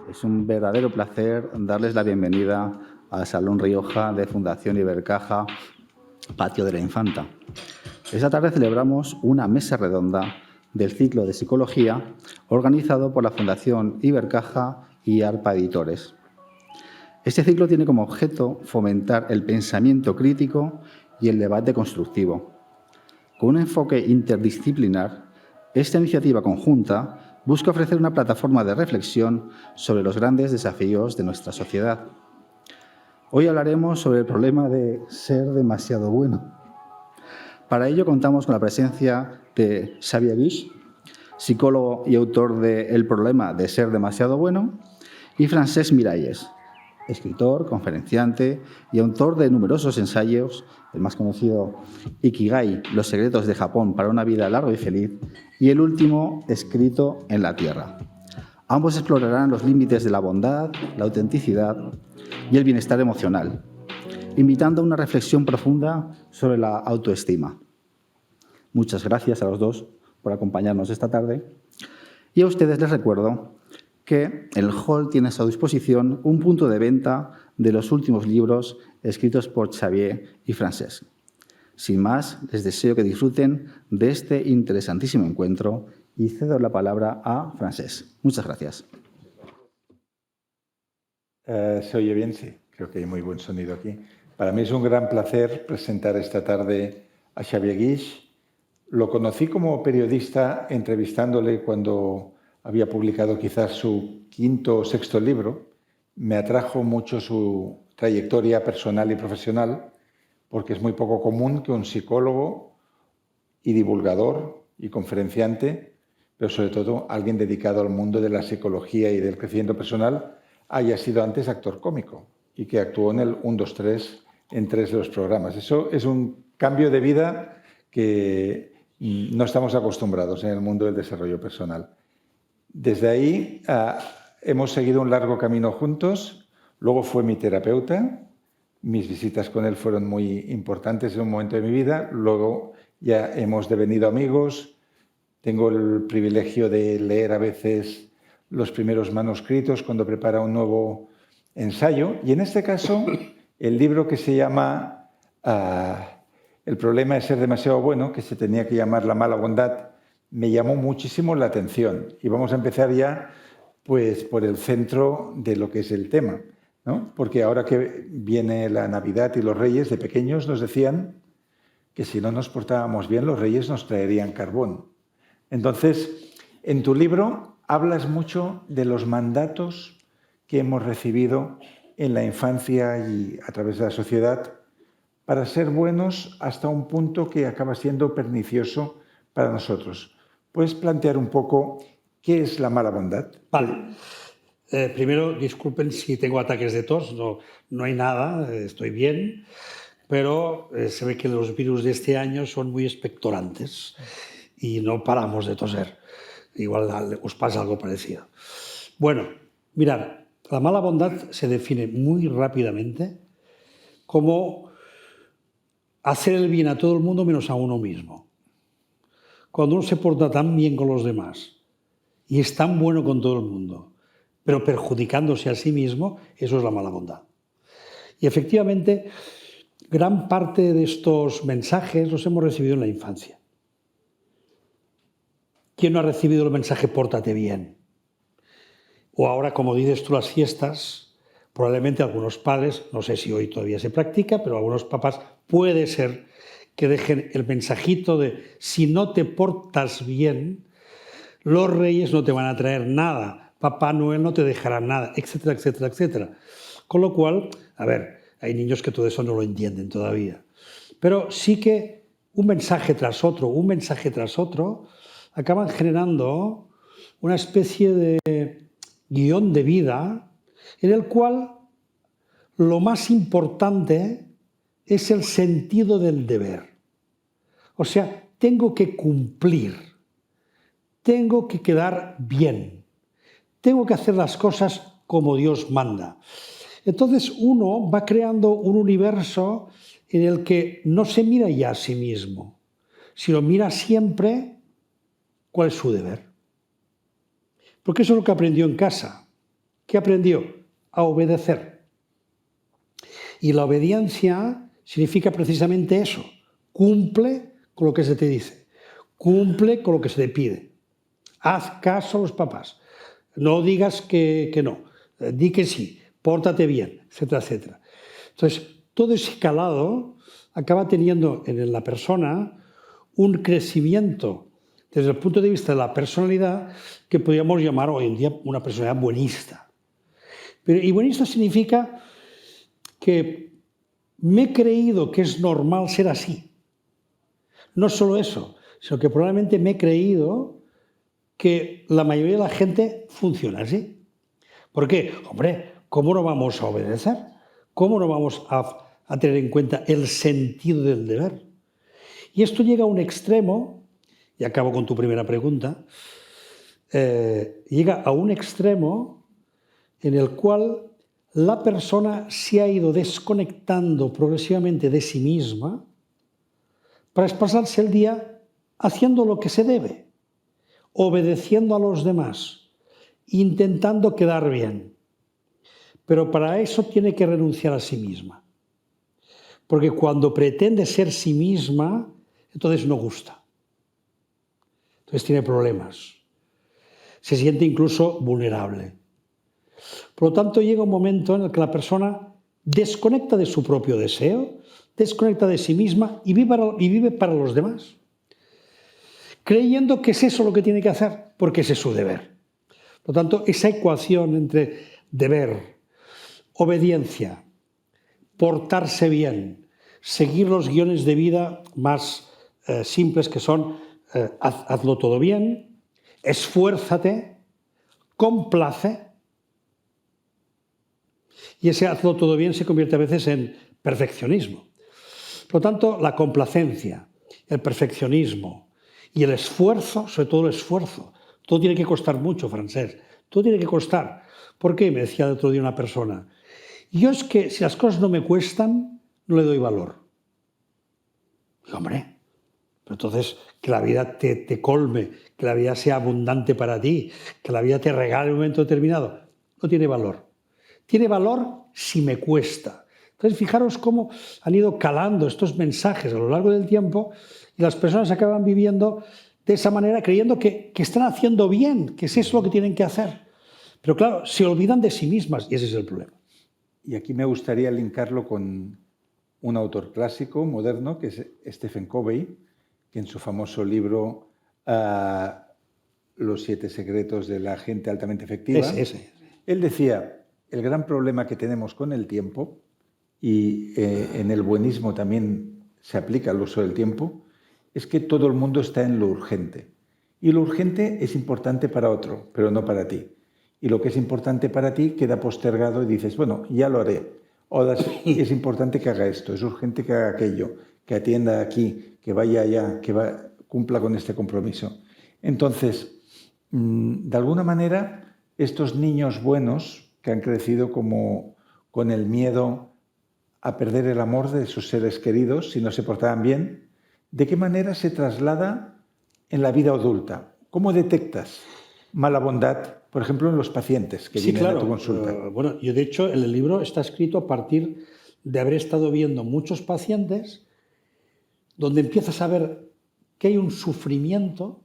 Es un verdadero placer darles la bienvenida al Salón Rioja de Fundación Ibercaja, Patio de la Infanta. Esta tarde celebramos una mesa redonda del ciclo de psicología organizado por la Fundación Ibercaja y ARPA Editores. Este ciclo tiene como objeto fomentar el pensamiento crítico y el debate constructivo. Con un enfoque interdisciplinar, esta iniciativa conjunta busca ofrecer una plataforma de reflexión sobre los grandes desafíos de nuestra sociedad. Hoy hablaremos sobre el problema de ser demasiado bueno. Para ello contamos con la presencia de Xavier Guix, psicólogo y autor de El problema de ser demasiado bueno, y Francesc Miralles, escritor, conferenciante y autor de numerosos ensayos, el más conocido Ikigai, Los secretos de Japón para una vida larga y feliz, y el último, Escrito en la Tierra. Ambos explorarán los límites de la bondad, la autenticidad y el bienestar emocional, invitando a una reflexión profunda sobre la autoestima. Muchas gracias a los dos por acompañarnos esta tarde. Y a ustedes les recuerdo que el hall tiene a su disposición un punto de venta de los últimos libros escritos por Xavier y Francesc. Sin más, les deseo que disfruten de este interesantísimo encuentro y cedo la palabra a Francesc. Muchas gracias. ¿Se oye bien? Sí, creo que hay muy buen sonido aquí. Para mí es un gran placer presentar esta tarde a Xavier Guix. Lo conocí como periodista entrevistándole cuando había publicado quizás su quinto o sexto libro. Me atrajo mucho su trayectoria personal y profesional porque es muy poco común que un psicólogo y divulgador y conferenciante, pero sobre todo alguien dedicado al mundo de la psicología y del crecimiento personal, haya sido antes actor cómico y que actuó en el 1, 2, 3 en 3 de los programas. Eso es un cambio de vida que no estamos acostumbrados en el mundo del desarrollo personal. Desde ahí hemos seguido un largo camino juntos. Luego fue mi terapeuta. Mis visitas con él fueron muy importantes en un momento de mi vida. Luego ya hemos devenido amigos. Tengo el privilegio de leer a veces los primeros manuscritos cuando prepara un nuevo ensayo. Y en este caso, el libro que se llama El problema de ser demasiado bueno, que se tenía que llamar La mala bondad, me llamó muchísimo la atención. Y vamos a empezar ya pues, por el centro de lo que es el tema, ¿no? Porque ahora que viene la Navidad y los Reyes, de pequeños nos decían que si no nos portábamos bien, los Reyes nos traerían carbón. Entonces, en tu libro hablas mucho de los mandatos que hemos recibido en la infancia y a través de la sociedad para ser buenos hasta un punto que acaba siendo pernicioso para nosotros. ¿Puedes plantear un poco qué es la mala bondad? Vale. Primero, disculpen si tengo ataques de tos, no hay nada, estoy bien, pero se ve que los virus de este año son muy expectorantes y no paramos de toser. Igual os pasa algo parecido. Bueno, mirad, la mala bondad se define muy rápidamente como hacer el bien a todo el mundo menos a uno mismo. Cuando uno se porta tan bien con los demás y es tan bueno con todo el mundo, pero perjudicándose a sí mismo, eso es la mala bondad. Y efectivamente, gran parte de estos mensajes los hemos recibido en la infancia. ¿Quién no ha recibido el mensaje pórtate bien? O ahora, como dices tú, las fiestas, probablemente algunos padres, no sé si hoy todavía se practica, pero algunos papás puede ser que dejen el mensajito de si no te portas bien, los reyes no te van a traer nada, Papá Noel no te dejará nada, etcétera, etcétera, etcétera. Con lo cual, a ver, hay niños que todo eso no lo entienden todavía. Pero sí que un mensaje tras otro, acaban generando una especie de guión de vida en el cual lo más importante es el sentido del deber. O sea, tengo que cumplir, tengo que quedar bien, tengo que hacer las cosas como Dios manda. Entonces uno va creando un universo en el que no se mira ya a sí mismo, sino mira siempre cuál es su deber. Porque eso es lo que aprendió en casa. ¿Qué aprendió? A obedecer. Y la obediencia significa precisamente eso. Cumple con lo que se te dice. Cumple con lo que se te pide. Haz caso a los papás. No digas que no. Di que sí. Pórtate bien, etcétera, etcétera. Entonces, todo ese calado acaba teniendo en la persona un crecimiento desde el punto de vista de la personalidad que podríamos llamar hoy en día una personalidad buenista. Y buenista significa que me he creído que es normal ser así. No solo eso, sino que probablemente me he creído que la mayoría de la gente funciona así. ¿Por qué? Hombre, ¿cómo no vamos a obedecer? ¿Cómo no vamos a tener en cuenta el sentido del deber? Y esto llega a un extremo, y acabo con tu primera pregunta, llega a un extremo en el cual la persona se ha ido desconectando progresivamente de sí misma para pasarse el día haciendo lo que se debe, obedeciendo a los demás, intentando quedar bien. Pero para eso tiene que renunciar a sí misma. Porque cuando pretende ser sí misma, entonces no gusta. Entonces tiene problemas. Se siente incluso vulnerable. Por lo tanto, llega un momento en el que la persona desconecta de su propio deseo, desconecta de sí misma y vive para los demás, creyendo que es eso lo que tiene que hacer, porque ese es su deber. Por lo tanto, esa ecuación entre deber, obediencia, portarse bien, seguir los guiones de vida más simples que son hazlo todo bien, esfuérzate, complace, y ese hazlo todo bien se convierte a veces en perfeccionismo. Por lo tanto, la complacencia, el perfeccionismo y el esfuerzo, sobre todo el esfuerzo, todo tiene que costar mucho, Francesc, todo tiene que costar. ¿Por qué? Me decía el otro día una persona, yo es que si las cosas no me cuestan, no le doy valor. Digo, hombre, pero entonces que la vida te colme, que la vida sea abundante para ti, que la vida te regale en un momento determinado, no tiene valor. Tiene valor si me cuesta. Entonces, fijaros cómo han ido calando estos mensajes a lo largo del tiempo y las personas acaban viviendo de esa manera creyendo que están haciendo bien, que es eso lo que tienen que hacer. Pero claro, se olvidan de sí mismas y ese es el problema. Y aquí me gustaría linkarlo con un autor clásico, moderno, que es Stephen Covey, que en su famoso libro Los 7 secretos de la gente altamente efectiva, él decía, el gran problema que tenemos con el tiempo, y en el buenismo también se aplica el uso del tiempo, es que todo el mundo está en lo urgente. Y lo urgente es importante para otro, pero no para ti. Y lo que es importante para ti queda postergado y dices, bueno, ya lo haré. O es importante que haga esto, es urgente que haga aquello, que atienda aquí, que vaya allá, que cumpla con este compromiso. Entonces, de alguna manera, estos niños buenos que han crecido como con el miedo a perder el amor de sus seres queridos si no se portaban bien, ¿de qué manera se traslada en la vida adulta? ¿Cómo detectas mala bondad, por ejemplo, en los pacientes que vienen a tu consulta? Bueno, yo de hecho en el libro está escrito a partir de haber estado viendo muchos pacientes donde empiezas a ver que hay un sufrimiento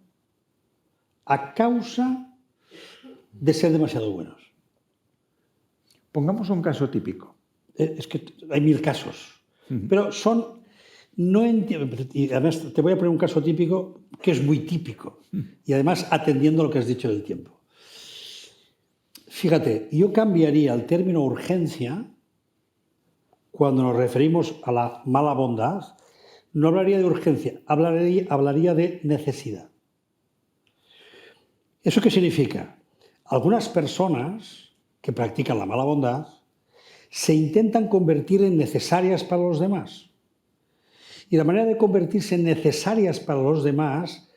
a causa de ser demasiado buenos. Pongamos un caso típico. Es que hay 1000 casos, pero son... No entiendo, y además te voy a poner un caso típico que es muy típico y además atendiendo a lo que has dicho del tiempo. Fíjate, yo cambiaría el término urgencia cuando nos referimos a la mala bondad. No hablaría de urgencia, hablaría de necesidad. ¿Eso qué significa? Algunas personas que practican la mala bondad se intentan convertir en necesarias para los demás. Y la manera de convertirse en necesarias para los demás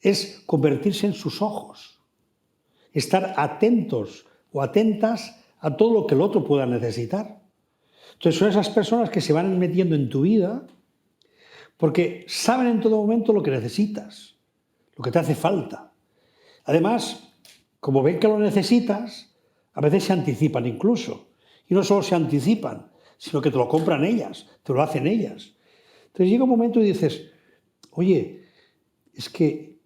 es convertirse en sus ojos, estar atentos o atentas a todo lo que el otro pueda necesitar. Entonces son esas personas que se van metiendo en tu vida porque saben en todo momento lo que necesitas, lo que te hace falta. Además, como ven que lo necesitas, A veces se anticipan incluso. Y no solo se anticipan, sino que te lo compran ellas, te lo hacen ellas. Entonces llega un momento y dices, oye, es que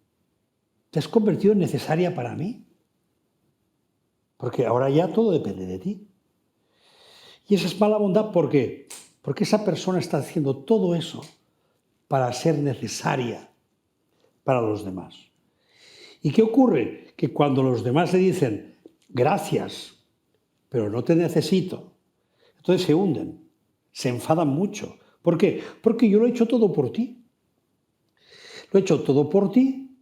te has convertido en necesaria para mí. Porque ahora ya todo depende de ti. Y eso es mala bondad, ¿por qué? Porque esa persona está haciendo todo eso para ser necesaria para los demás. ¿Y qué ocurre? Que cuando los demás le dicen, gracias, pero no te necesito, entonces se hunden, se enfadan mucho. ¿Por qué? Porque yo lo he hecho todo por ti. Lo he hecho todo por ti,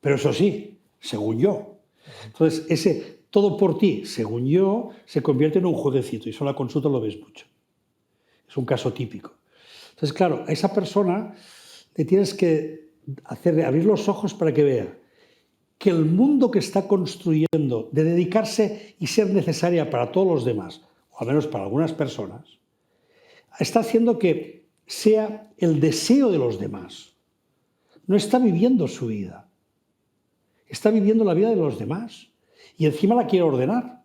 pero eso sí, según yo. Entonces, ese todo por ti, según yo, se convierte en un jueguecito y eso en la consulta lo ves mucho. Es un caso típico. Entonces, claro, a esa persona le tienes que abrir los ojos para que vea que el mundo que está construyendo de dedicarse y ser necesaria para todos los demás, o al menos para algunas personas, está haciendo que sea el deseo de los demás. No está viviendo su vida. Está viviendo la vida de los demás. Y encima la quiere ordenar.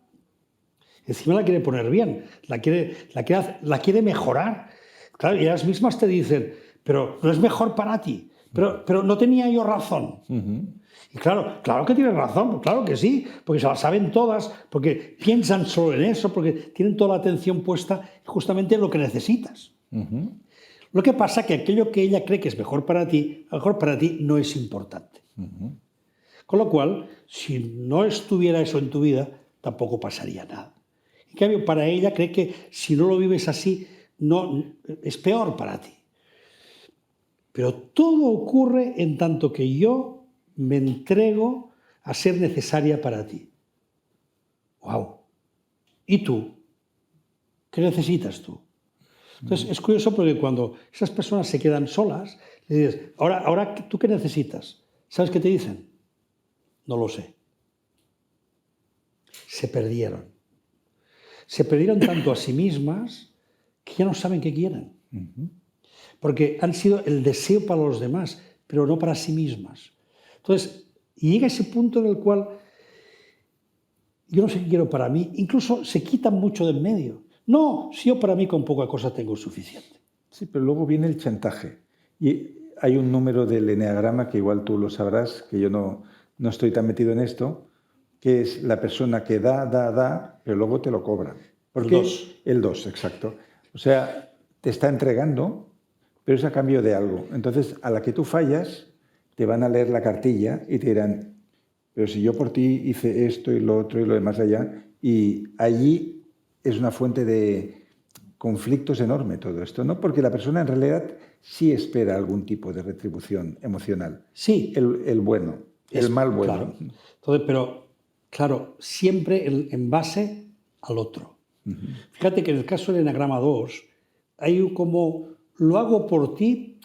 Encima la quiere poner bien. La quiere mejorar. Claro, y ellas mismas te dicen, pero no es mejor para ti. Pero no tenía yo razón. Y claro que tienes razón, pues claro que sí, porque se la saben todas, porque piensan solo en eso, porque tienen toda la atención puesta justamente en lo que necesitas. Lo que pasa es que aquello que ella cree que es mejor para ti, a lo mejor para ti no es importante. Con lo cual, si no estuviera eso en tu vida, tampoco pasaría nada. En cambio, para ella cree que si no lo vives así, no, es peor para ti. Pero todo ocurre en tanto que yo me entrego a ser necesaria para ti. ¡Wow! ¿Y tú? ¿Qué necesitas tú? Entonces, es curioso porque cuando esas personas se quedan solas, le dices, ahora ¿tú qué necesitas? ¿Sabes qué te dicen? No lo sé. Se perdieron. Se perdieron tanto a sí mismas que ya no saben qué quieren. Porque han sido el deseo para los demás, pero no para sí mismas. Entonces, llega ese punto en el cual yo no sé qué quiero para mí, incluso se quitan mucho de en medio. No, si yo para mí con poca cosa tengo suficiente. Sí, pero luego viene el chantaje. Y hay un número del eneagrama que igual tú lo sabrás, que yo no estoy tan metido en esto, que es la persona que da, pero luego te lo cobra. El 2. El 2, exacto. O sea, te está entregando, pero es a cambio de algo. Entonces, a la que tú fallas, te van a leer la cartilla y te dirán, pero si yo por ti hice esto y lo otro y lo demás allá, y allí es una fuente de conflictos enorme todo esto, ¿no? Porque la persona en realidad sí espera algún tipo de retribución emocional. Sí. El bueno, el mal bueno. Claro. Entonces, pero, claro, siempre en base al otro. Fíjate que en el caso del enagrama 2 hay como, lo hago por ti,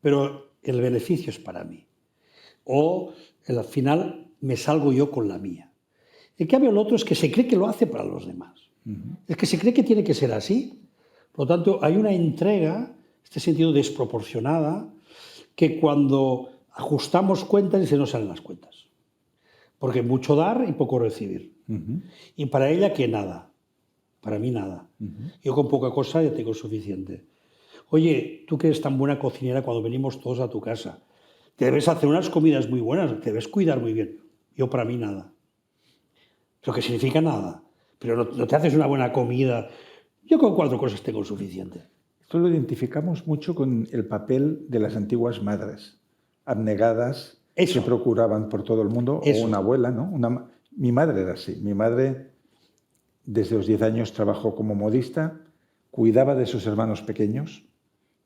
pero el beneficio es para mí. O al final me salgo yo con la mía. En cambio, el otro es que se cree que lo hace para los demás. Es que se cree que tiene que ser así. Por lo tanto, hay una entrega, en este sentido desproporcionada, que cuando ajustamos cuentas se nos salen las cuentas. Porque mucho dar y poco recibir. Y para ella que nada. Para mí nada. Yo con poca cosa ya tengo suficiente. Oye, tú que eres tan buena cocinera cuando venimos todos a tu casa, te debes hacer unas comidas muy buenas, te debes cuidar muy bien. Yo para mí nada. Lo que significa nada. Pero no te haces una buena comida. Yo con 4 cosas tengo suficiente. Esto lo identificamos mucho con el papel de las antiguas madres, abnegadas, que procuraban por todo el mundo, o una abuela, ¿no? Mi madre era así. Mi madre, desde los 10 años, trabajó como modista, cuidaba de sus hermanos pequeños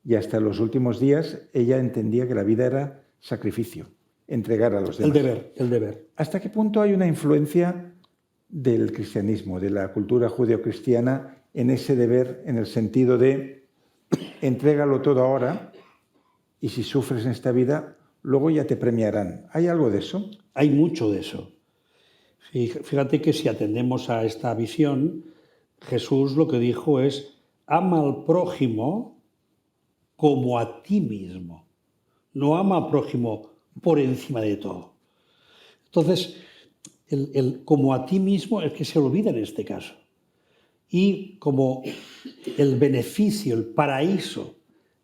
y hasta los últimos días ella entendía que la vida era sacrificio, entregar a los demás. El deber. ¿Hasta qué punto hay una influencia del cristianismo, de la cultura judeocristiana, en ese deber, en el sentido de entrégalo todo ahora y si sufres en esta vida, luego ya te premiarán? ¿Hay algo de eso? Hay mucho de eso. Fíjate que si atendemos a esta visión, Jesús lo que dijo es, ama al prójimo como a ti mismo. No ama al prójimo por encima de todo. Entonces, como a ti mismo el que se olvida en este caso. Y como el beneficio, el paraíso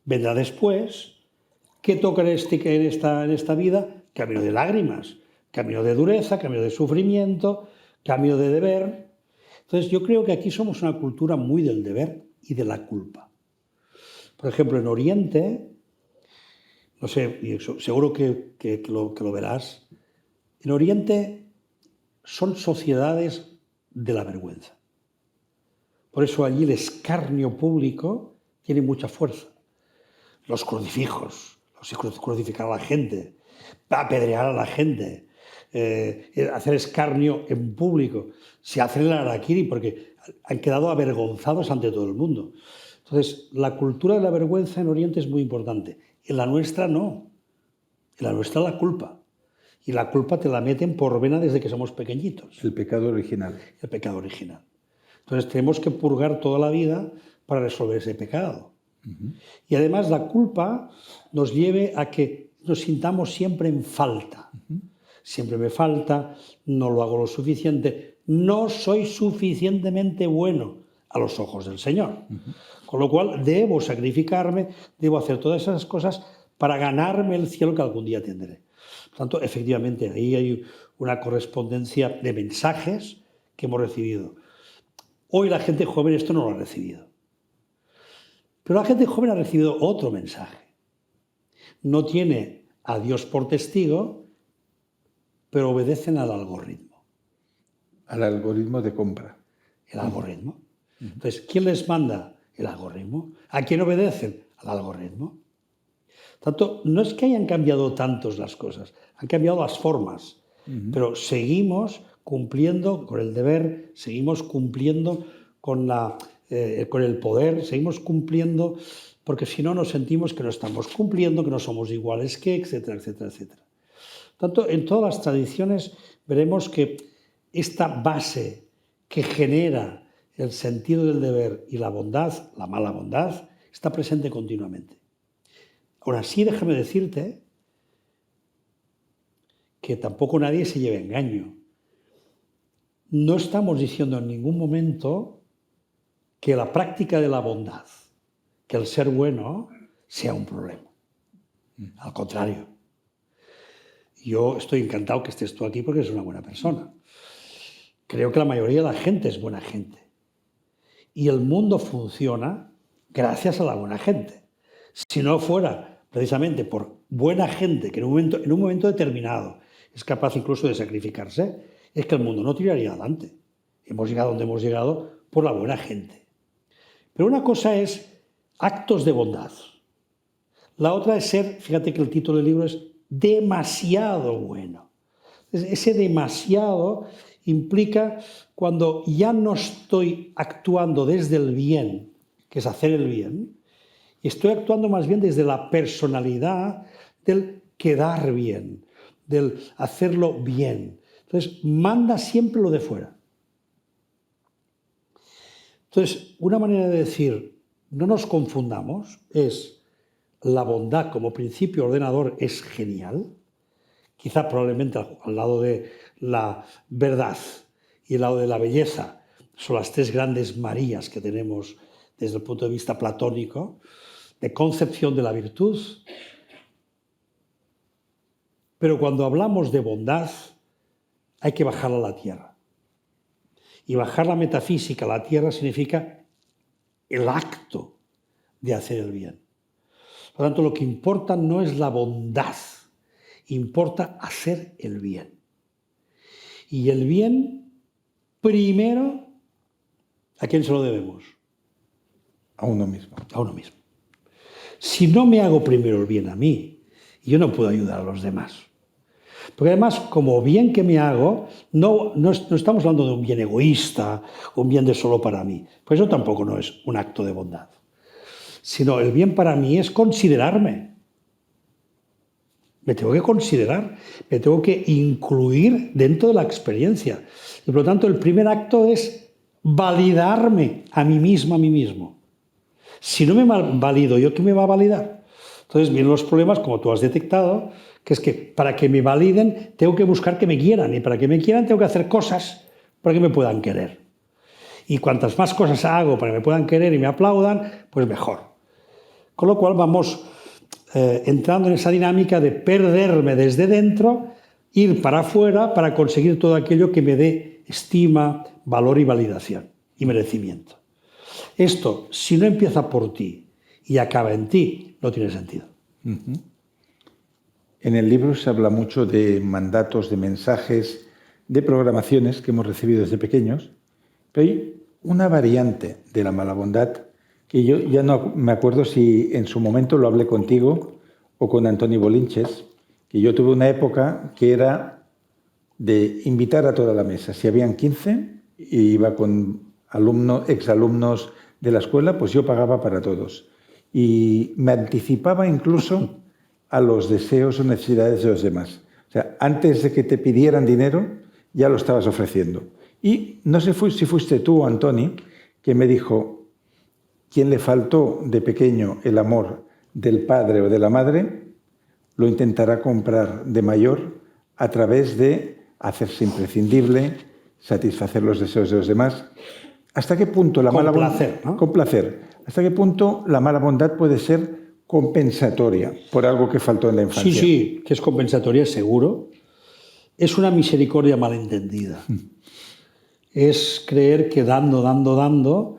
vendrá después, ¿qué toca en esta vida? Camino de lágrimas, camino de dureza, camino de sufrimiento, camino de deber. Entonces yo creo que aquí somos una cultura muy del deber y de la culpa. Por ejemplo, en Oriente, no sé, seguro que lo verás, en Oriente son sociedades de la vergüenza. Por eso allí el escarnio público tiene mucha fuerza. Los crucifijos, crucificar a la gente, apedrear a la gente, hacer escarnio en público. Se hacen el harakiri porque han quedado avergonzados ante todo el mundo. Entonces, la cultura de la vergüenza en Oriente es muy importante. En la nuestra no. En la nuestra la culpa. Y la culpa te la meten por vena desde que somos pequeñitos. El pecado original. El pecado original. Entonces tenemos que purgar toda la vida para resolver ese pecado. Y además la culpa nos lleve a que nos sintamos siempre en falta. Siempre me falta, no lo hago lo suficiente, no soy suficientemente bueno a los ojos del Señor. Con lo cual debo sacrificarme, debo hacer todas esas cosas para ganarme el cielo que algún día tendré. Por tanto, efectivamente, ahí hay una correspondencia de mensajes que hemos recibido. Hoy la gente joven esto no lo ha recibido. Pero la gente joven ha recibido otro mensaje. No tiene a Dios por testigo, pero obedecen al algoritmo. Al algoritmo de compra. El algoritmo. Entonces, ¿quién les manda? El algoritmo. ¿A quién obedecen? Al algoritmo. Tanto, no es que hayan cambiado tantos las cosas, han cambiado las formas, pero seguimos cumpliendo con el deber, seguimos cumpliendo con el poder, seguimos cumpliendo, porque si no nos sentimos que no estamos cumpliendo, que no somos iguales que, etcétera, etcétera, etcétera. Tanto, en todas las tradiciones veremos que esta base que genera el sentido del deber y la bondad, la mala bondad, está presente continuamente. Ahora sí, déjame decirte que tampoco nadie se lleve engaño. No estamos diciendo en ningún momento que la práctica de la bondad, que el ser bueno, sea un problema. Al contrario. Yo estoy encantado que estés tú aquí porque eres una buena persona. Creo que la mayoría de la gente es buena gente. Y el mundo funciona gracias a la buena gente. Si no fuera precisamente por buena gente que en un momento determinado es capaz incluso de sacrificarse, es que el mundo no tiraría adelante. Hemos llegado donde hemos llegado por la buena gente. Pero una cosa es actos de bondad. La otra es ser, fíjate que el título del libro es demasiado bueno. Ese demasiado implica cuando ya no estoy actuando desde el bien, que es hacer el bien, y estoy actuando más bien desde la personalidad del quedar bien, del hacerlo bien. Entonces, manda siempre lo de fuera. Entonces, una manera de decir, no nos confundamos, es la bondad como principio ordenador es genial, quizá probablemente al lado de la verdad y al lado de la belleza, son las tres grandes Marías que tenemos desde el punto de vista platónico, de concepción de la virtud. Pero cuando hablamos de bondad, hay que bajarla a la tierra. Y bajar la metafísica a la tierra significa el acto de hacer el bien. Por lo tanto, lo que importa no es la bondad, importa hacer el bien. Y el bien, primero, ¿a quién se lo debemos? A uno mismo. A uno mismo. Si no me hago primero el bien a mí, yo no puedo ayudar a los demás. Porque además, como bien que me hago, no estamos hablando de un bien egoísta, un bien de solo para mí. Pues eso tampoco no es un acto de bondad. Sino el bien para mí es considerarme. Me tengo que considerar, me tengo que incluir dentro de la experiencia. Y por lo tanto, el primer acto es validarme a mí mismo, a mí mismo. Si no me valido yo, ¿qué me va a validar? Entonces vienen los problemas, como tú has detectado, que es que para que me validen tengo que buscar que me quieran, y para que me quieran tengo que hacer cosas para que me puedan querer. Y cuantas más cosas hago para que me puedan querer y me aplaudan, pues mejor. Con lo cual vamos entrando en esa dinámica de perderme desde dentro, ir para afuera para conseguir todo aquello que me dé estima, valor y validación y merecimiento. Esto, si no empieza por ti y acaba en ti, no tiene sentido. En el libro se habla mucho de mandatos, de mensajes, de programaciones que hemos recibido desde pequeños, pero hay una variante de la mala bondad que yo ya no me acuerdo si en su momento lo hablé contigo o con Antoni Bolinches, que yo tuve una época que era de invitar a toda la mesa. Si habían 15 y iba con exalumnos de la escuela, pues yo pagaba para todos. Y me anticipaba incluso a los deseos o necesidades de los demás. O sea, antes de que te pidieran dinero, ya lo estabas ofreciendo. Y no sé si fuiste tú o Antoni, que me dijo, quien le faltó de pequeño el amor del padre o de la madre, lo intentará comprar de mayor a través de hacerse imprescindible, satisfacer los deseos de los demás. ¿Hasta qué punto la mala bondad... placer, ¿no? Con placer. ¿Hasta qué punto la mala bondad puede ser compensatoria por algo que faltó en la infancia? Sí, que es compensatoria, seguro. Es una misericordia malentendida. Es creer que dando,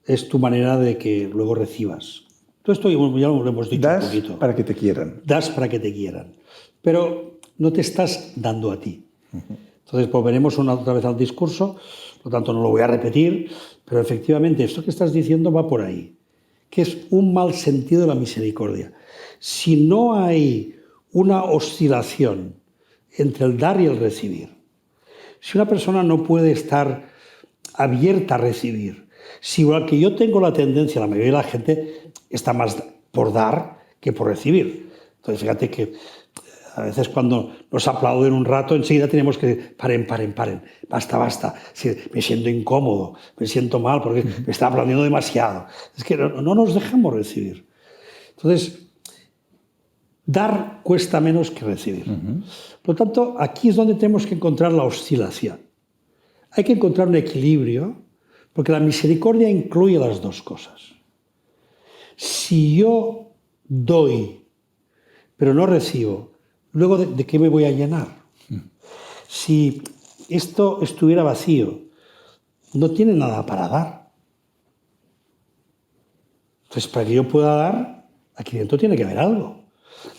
es tu manera de que luego recibas. Todo esto ya lo hemos dicho un poquito. Das para que te quieran. Das para que te quieran. Pero no te estás dando a ti. Entonces volveremos otra vez al discurso, por lo tanto no lo voy a repetir, pero efectivamente esto que estás diciendo va por ahí, que es un mal sentido de la misericordia. Si no hay una oscilación entre el dar y el recibir, si una persona no puede estar abierta a recibir, si igual que yo tengo la tendencia, la mayoría de la gente está más por dar que por recibir. Entonces fíjate que a veces cuando nos aplauden un rato, enseguida tenemos que paren, basta, me siento incómodo, me siento mal porque me está aplaudiendo demasiado. Es que no nos dejamos recibir. Entonces, dar cuesta menos que recibir. Por lo tanto, aquí es donde tenemos que encontrar la oscilación. Hay que encontrar un equilibrio, porque la misericordia incluye las dos cosas. Si yo doy, pero no recibo, luego ¿de qué me voy a llenar? Si esto estuviera vacío, no tiene nada para dar. Entonces, para que yo pueda dar, aquí dentro tiene que haber algo.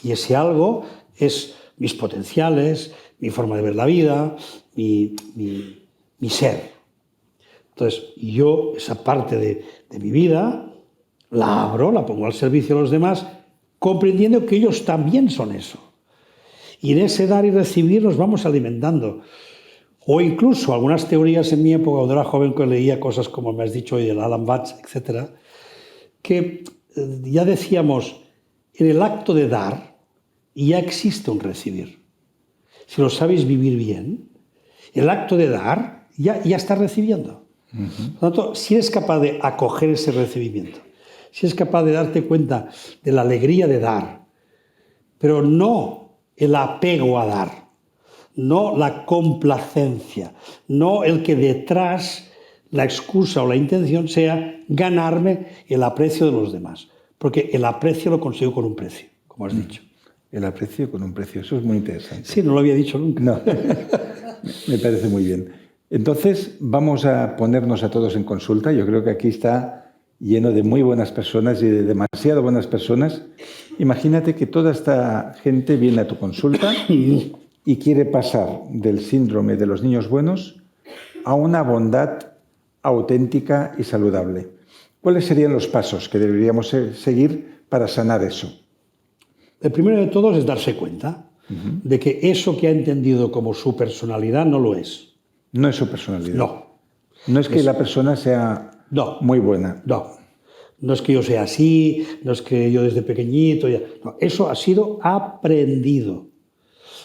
Y ese algo es mis potenciales, mi forma de ver la vida, mi ser. Entonces, yo esa parte de mi vida la abro, la pongo al servicio de los demás, comprendiendo que ellos también son eso. Y en ese dar y recibir nos vamos alimentando. O incluso algunas teorías en mi época, cuando era joven, que leía cosas como me has dicho hoy, del Alan Watts, etc., que ya decíamos, en el acto de dar ya existe un recibir. Si lo sabéis vivir bien, el acto de dar ya estás recibiendo. Por lo tanto, si eres capaz de acoger ese recibimiento, si eres capaz de darte cuenta de la alegría de dar, pero no el apego a dar, no la complacencia, no el que detrás la excusa o la intención sea ganarme el aprecio de los demás, porque el aprecio lo consigo con un precio, como has dicho. El aprecio con un precio, eso es muy interesante. Sí, no lo había dicho nunca. No, me parece muy bien. Entonces, vamos a ponernos a todos en consulta. Yo creo que aquí está lleno de muy buenas personas y de demasiado buenas personas. Imagínate que toda esta gente viene a tu consulta y quiere pasar del síndrome de los niños buenos a una bondad auténtica y saludable. ¿Cuáles serían los pasos que deberíamos seguir para sanar eso? El primero de todos es darse cuenta de que eso que ha entendido como su personalidad no lo es. No es su personalidad. No. No es que la persona sea muy buena. No es que yo sea así, no es que yo desde pequeñito... No, eso ha sido aprendido.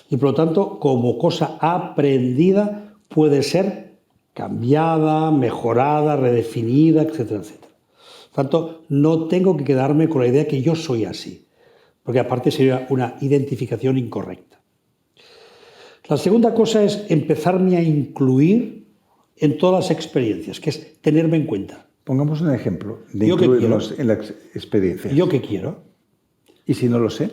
Y por lo tanto, como cosa aprendida, puede ser cambiada, mejorada, redefinida, etcétera, etcétera. Por tanto, no tengo que quedarme con la idea que yo soy así. porque aparte sería una identificación incorrecta. La segunda cosa es empezarme a incluir en todas las experiencias, que es tenerme en cuenta. Pongamos un ejemplo de ¿Yo qué incluirnos quiero? en las experiencias. ¿Yo qué quiero? ¿Y si no lo sé?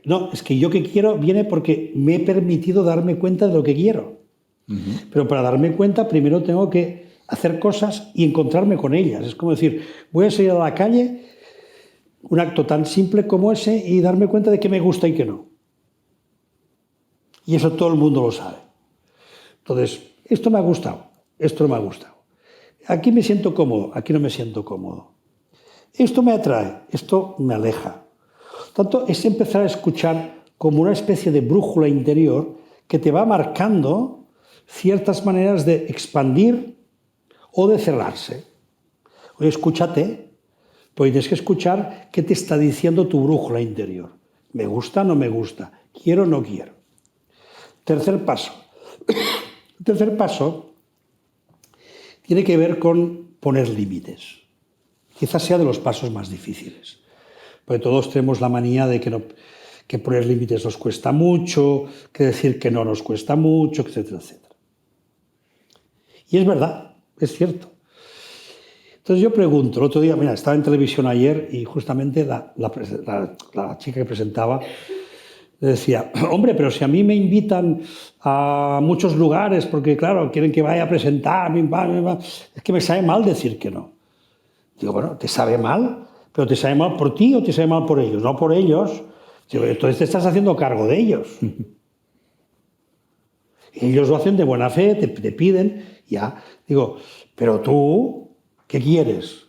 No, es que yo qué quiero viene porque me he permitido darme cuenta de lo que quiero. Pero para darme cuenta primero tengo que hacer cosas y encontrarme con ellas. Es como decir, voy a salir a la calle, un acto tan simple como ese, y darme cuenta de qué me gusta y qué no. Y eso todo el mundo lo sabe. Entonces, esto me ha gustado, esto no me ha gustado. Aquí me siento cómodo, aquí no me siento cómodo. Esto me atrae, esto me aleja. Tanto es empezar a escuchar como una especie de brújula interior que te va marcando ciertas maneras de expandir o de cerrarse. Oye, escúchate, pues tienes que escuchar qué te está diciendo tu brújula interior. ¿Me gusta o no me gusta? ¿Quiero o no quiero? Tercer paso. El tercer paso tiene que ver con poner límites. Quizás sea de los pasos más difíciles. Porque todos tenemos la manía de que poner límites nos cuesta mucho, que decir que no nos cuesta mucho, etcétera, etcétera. Y es verdad, es cierto. Entonces yo pregunto, el otro día, mira, estaba en televisión ayer y justamente la chica que presentaba le decía, hombre, pero si a mí me invitan a muchos lugares porque, claro, quieren que vaya a presentar, es que me sabe mal decir que no. Digo, bueno, ¿te sabe mal? ¿Pero te sabe mal por ti o te sabe mal por ellos? No por ellos. Digo, entonces te estás haciendo cargo de ellos. Y ellos lo hacen de buena fe, te piden, ya. Digo, pero tú, ¿qué quieres?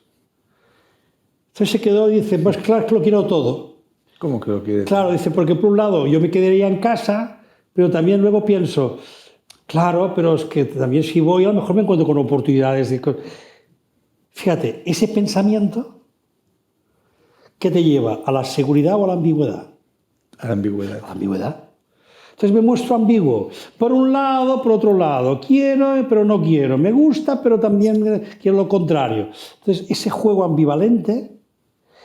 Entonces se quedó y dice, pues claro que lo quiero todo. ¿Cómo que lo quieres? Claro, dice, porque por un lado yo me quedaría en casa, pero también luego pienso, claro, pero es que también si voy a lo mejor me encuentro con oportunidades. Fíjate, ese pensamiento que te lleva a la seguridad o a la ambigüedad. A la ambigüedad. A la ambigüedad. Entonces me muestro ambiguo. Por un lado, por otro lado. Quiero, pero no quiero. Me gusta, pero también quiero lo contrario. Entonces ese juego ambivalente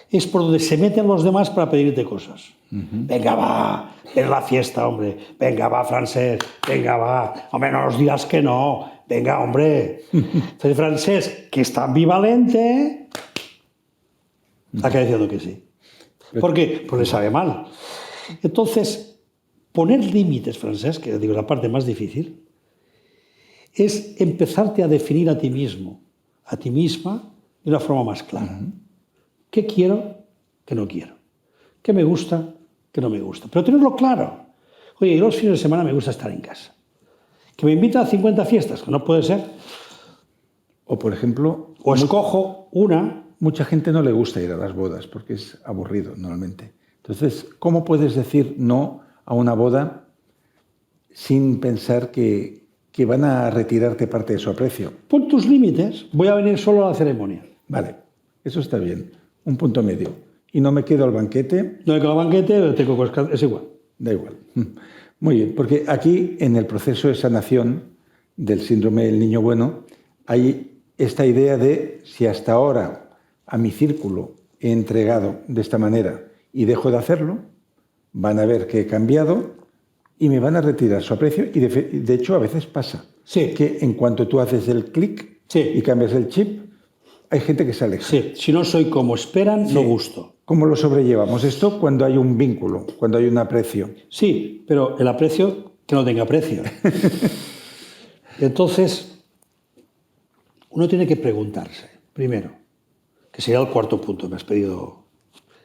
es por donde se meten los demás para pedirte cosas. Venga, va, ven a la fiesta, hombre. Venga, va, Francesc. Venga, va. Hombre, no nos digas que no. Venga, hombre. Entonces, Francesc, que está ambivalente, acaba diciendo que sí. ¿Por qué? Pues le sabe mal. Entonces, poner límites, Francesc, que digo, la parte más difícil, es empezarte a definir a ti mismo, a ti misma, de una forma más clara. ¿Qué quiero? ¿Qué no quiero? ¿Qué me gusta? ¿Qué no me gusta? Pero tenerlo claro. Oye, yo los fines de semana me gusta estar en casa. ¿Que me invitan a 50 fiestas? Que no puede ser. O, por ejemplo... O escojo una... Mucha gente no le gusta ir a las bodas porque es aburrido normalmente. Entonces, ¿cómo puedes decir no a una boda sin pensar que van a retirarte parte de su aprecio? Pon tus límites. Voy a venir solo a la ceremonia. Vale, eso está bien. Un punto medio. Y no me quedo al banquete. No me quedo al banquete, tengo es igual. Da igual. Muy bien, porque aquí en el proceso de sanación del síndrome del niño bueno hay esta idea de si hasta ahora a mi círculo he entregado de esta manera y dejo de hacerlo, van a ver que he cambiado y me van a retirar su aprecio y de hecho a veces pasa que en cuanto tú haces el clic y cambias el chip, hay gente que se aleja. Sí, si no soy como esperan, no gusto. ¿Cómo lo sobrellevamos esto cuando hay un vínculo, cuando hay un aprecio? Sí, pero el aprecio que no tenga precio. Entonces, uno tiene que preguntarse, primero, que sería el cuarto punto, me has pedido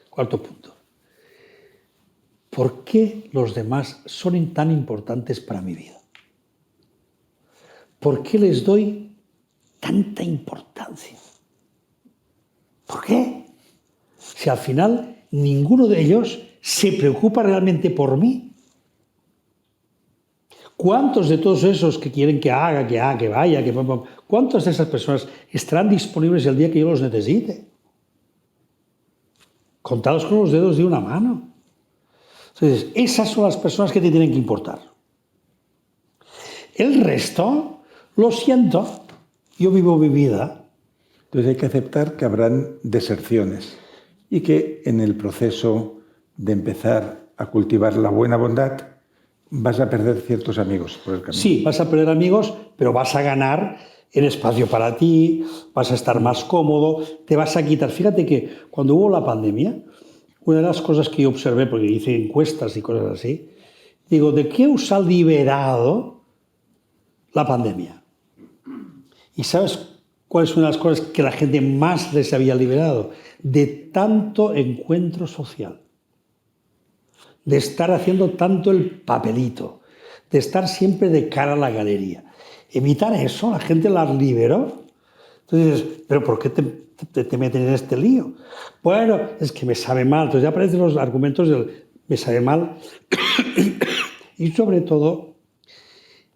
cuarto punto. ¿Por qué los demás son tan importantes para mi vida? ¿Por qué les doy tanta importancia? ¿Por qué? Si al final ninguno de ellos se preocupa realmente por mí. ¿Cuántos de todos esos que quieren que haga, que vaya, cuántas de esas personas estarán disponibles el día que yo los necesite? Contados con los dedos de una mano. Entonces, esas son las personas que te tienen que importar. El resto, lo siento, yo vivo mi vida. Entonces hay que aceptar que habrán deserciones y que en el proceso de empezar a cultivar la buena bondad, vas a perder ciertos amigos por el camino. Sí, vas a perder amigos, pero vas a ganar en espacio para ti, vas a estar más cómodo, te vas a quitar. Fíjate que cuando hubo la pandemia, una de las cosas que yo observé, porque hice encuestas y cosas así, digo, ¿de qué os ha liberado la pandemia? ¿Y sabes cuál es una de las cosas que la gente más les había liberado? De tanto encuentro social, de estar haciendo tanto el papelito, de estar siempre de cara a la galería. Evitar eso, la gente las liberó. Entonces dices, ¿pero por qué te meten en este lío? Bueno, es que me sabe mal. Entonces ya aparecen los argumentos del me sabe mal. Y sobre todo,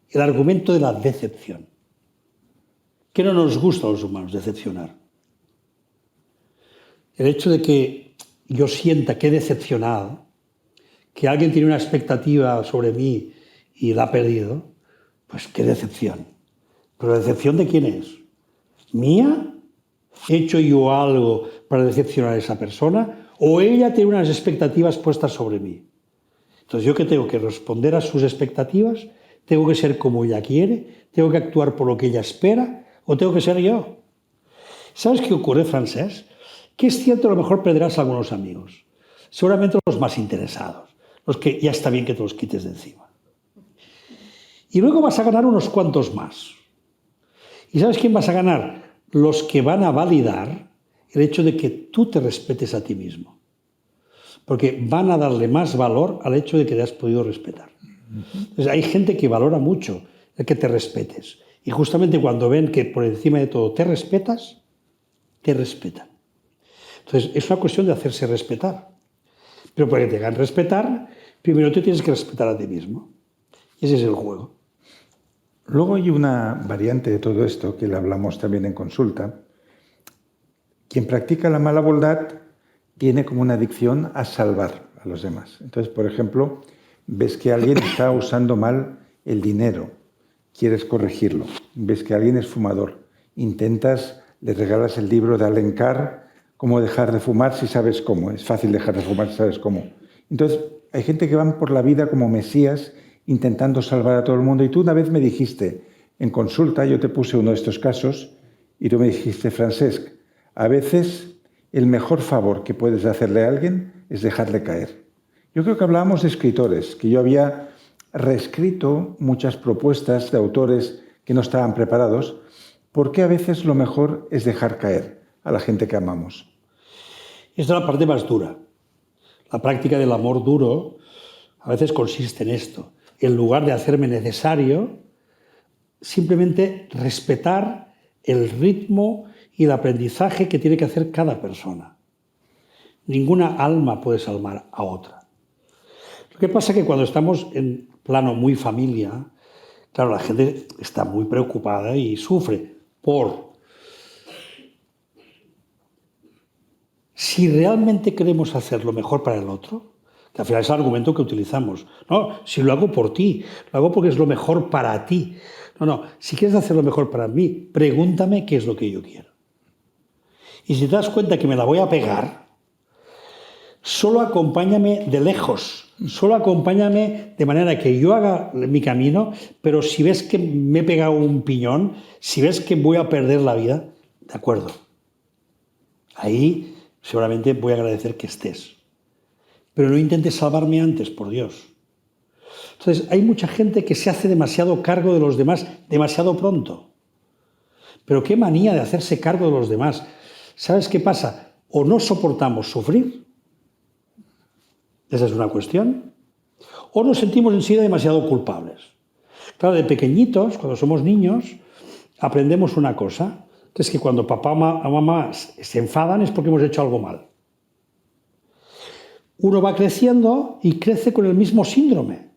el argumento de la decepción. ¿Qué no nos gusta a los humanos? Decepcionar. El hecho de que yo sienta que he decepcionado, que alguien tiene una expectativa sobre mí y la ha perdido, pues qué decepción. ¿Pero la decepción de quién es? ¿Mía? ¿He hecho yo algo para decepcionar a esa persona? ¿O ella tiene unas expectativas puestas sobre mí? Entonces, ¿yo qué tengo? ¿Que responder a sus expectativas? ¿Tengo que ser como ella quiere? ¿Tengo que actuar por lo que ella espera? ¿O tengo que ser yo? ¿Sabes qué ocurre, Francesc? Que es cierto, a lo mejor perderás algunos amigos. Seguramente los más interesados. Los que ya está bien que te los quites de encima. Y luego vas a ganar unos cuantos más. ¿Y sabes quién vas a ganar? Los que van a validar el hecho de que tú te respetes a ti mismo. Porque van a darle más valor al hecho de que te has podido respetar. Entonces, hay gente que valora mucho el que te respetes. Y justamente cuando ven que por encima de todo te respetas, te respetan. Entonces, es una cuestión de hacerse respetar. Pero para que te hagan respetar, primero te tienes que respetar a ti mismo. Y ese es el juego. Luego hay una variante de todo esto que le hablamos también en consulta. Quien practica la mala bondad tiene como una adicción a salvar a los demás. Entonces, por ejemplo, ves que alguien está usando mal el dinero, quieres corregirlo. Ves que alguien es fumador, le regalas el libro de Allen Carr, Cómo dejar de fumar si sabes cómo. Es fácil dejar de fumar si sabes cómo. Entonces, hay gente que van por la vida como mesías intentando salvar a todo el mundo. Y tú una vez me dijiste, en consulta, yo te puse uno de estos casos, y tú me dijiste, Francesc, a veces el mejor favor que puedes hacerle a alguien es dejarle caer. Yo creo que hablábamos de escritores, que yo había reescrito muchas propuestas de autores que no estaban preparados, porque a veces lo mejor es dejar caer a la gente que amamos. Esta es la parte más dura. La práctica del amor duro a veces consiste en esto. En lugar de hacerme necesario, simplemente respetar el ritmo y el aprendizaje que tiene que hacer cada persona. Ninguna alma puede salvar a otra. Lo que pasa es que cuando estamos en plano muy familia, claro, la gente está muy preocupada y sufre por... Si realmente queremos hacer lo mejor para el otro, que al final es el argumento que utilizamos. No, si lo hago por ti, lo hago porque es lo mejor para ti. No, si quieres hacer lo mejor para mí, pregúntame qué es lo que yo quiero. Y si te das cuenta que me la voy a pegar, solo acompáñame de lejos, solo acompáñame de manera que yo haga mi camino, pero si ves que me he pegado un piñón, si ves que voy a perder la vida, de acuerdo. Ahí seguramente voy a agradecer que estés. Pero no intentes salvarme antes, por Dios. Entonces, hay mucha gente que se hace demasiado cargo de los demás demasiado pronto. Pero qué manía de hacerse cargo de los demás. ¿Sabes qué pasa? O no soportamos sufrir, esa es una cuestión, o nos sentimos enseguida demasiado culpables. Claro, de pequeñitos, cuando somos niños, aprendemos una cosa, que es que cuando papá o mamá se enfadan es porque hemos hecho algo mal. Uno va creciendo y crece con el mismo síndrome.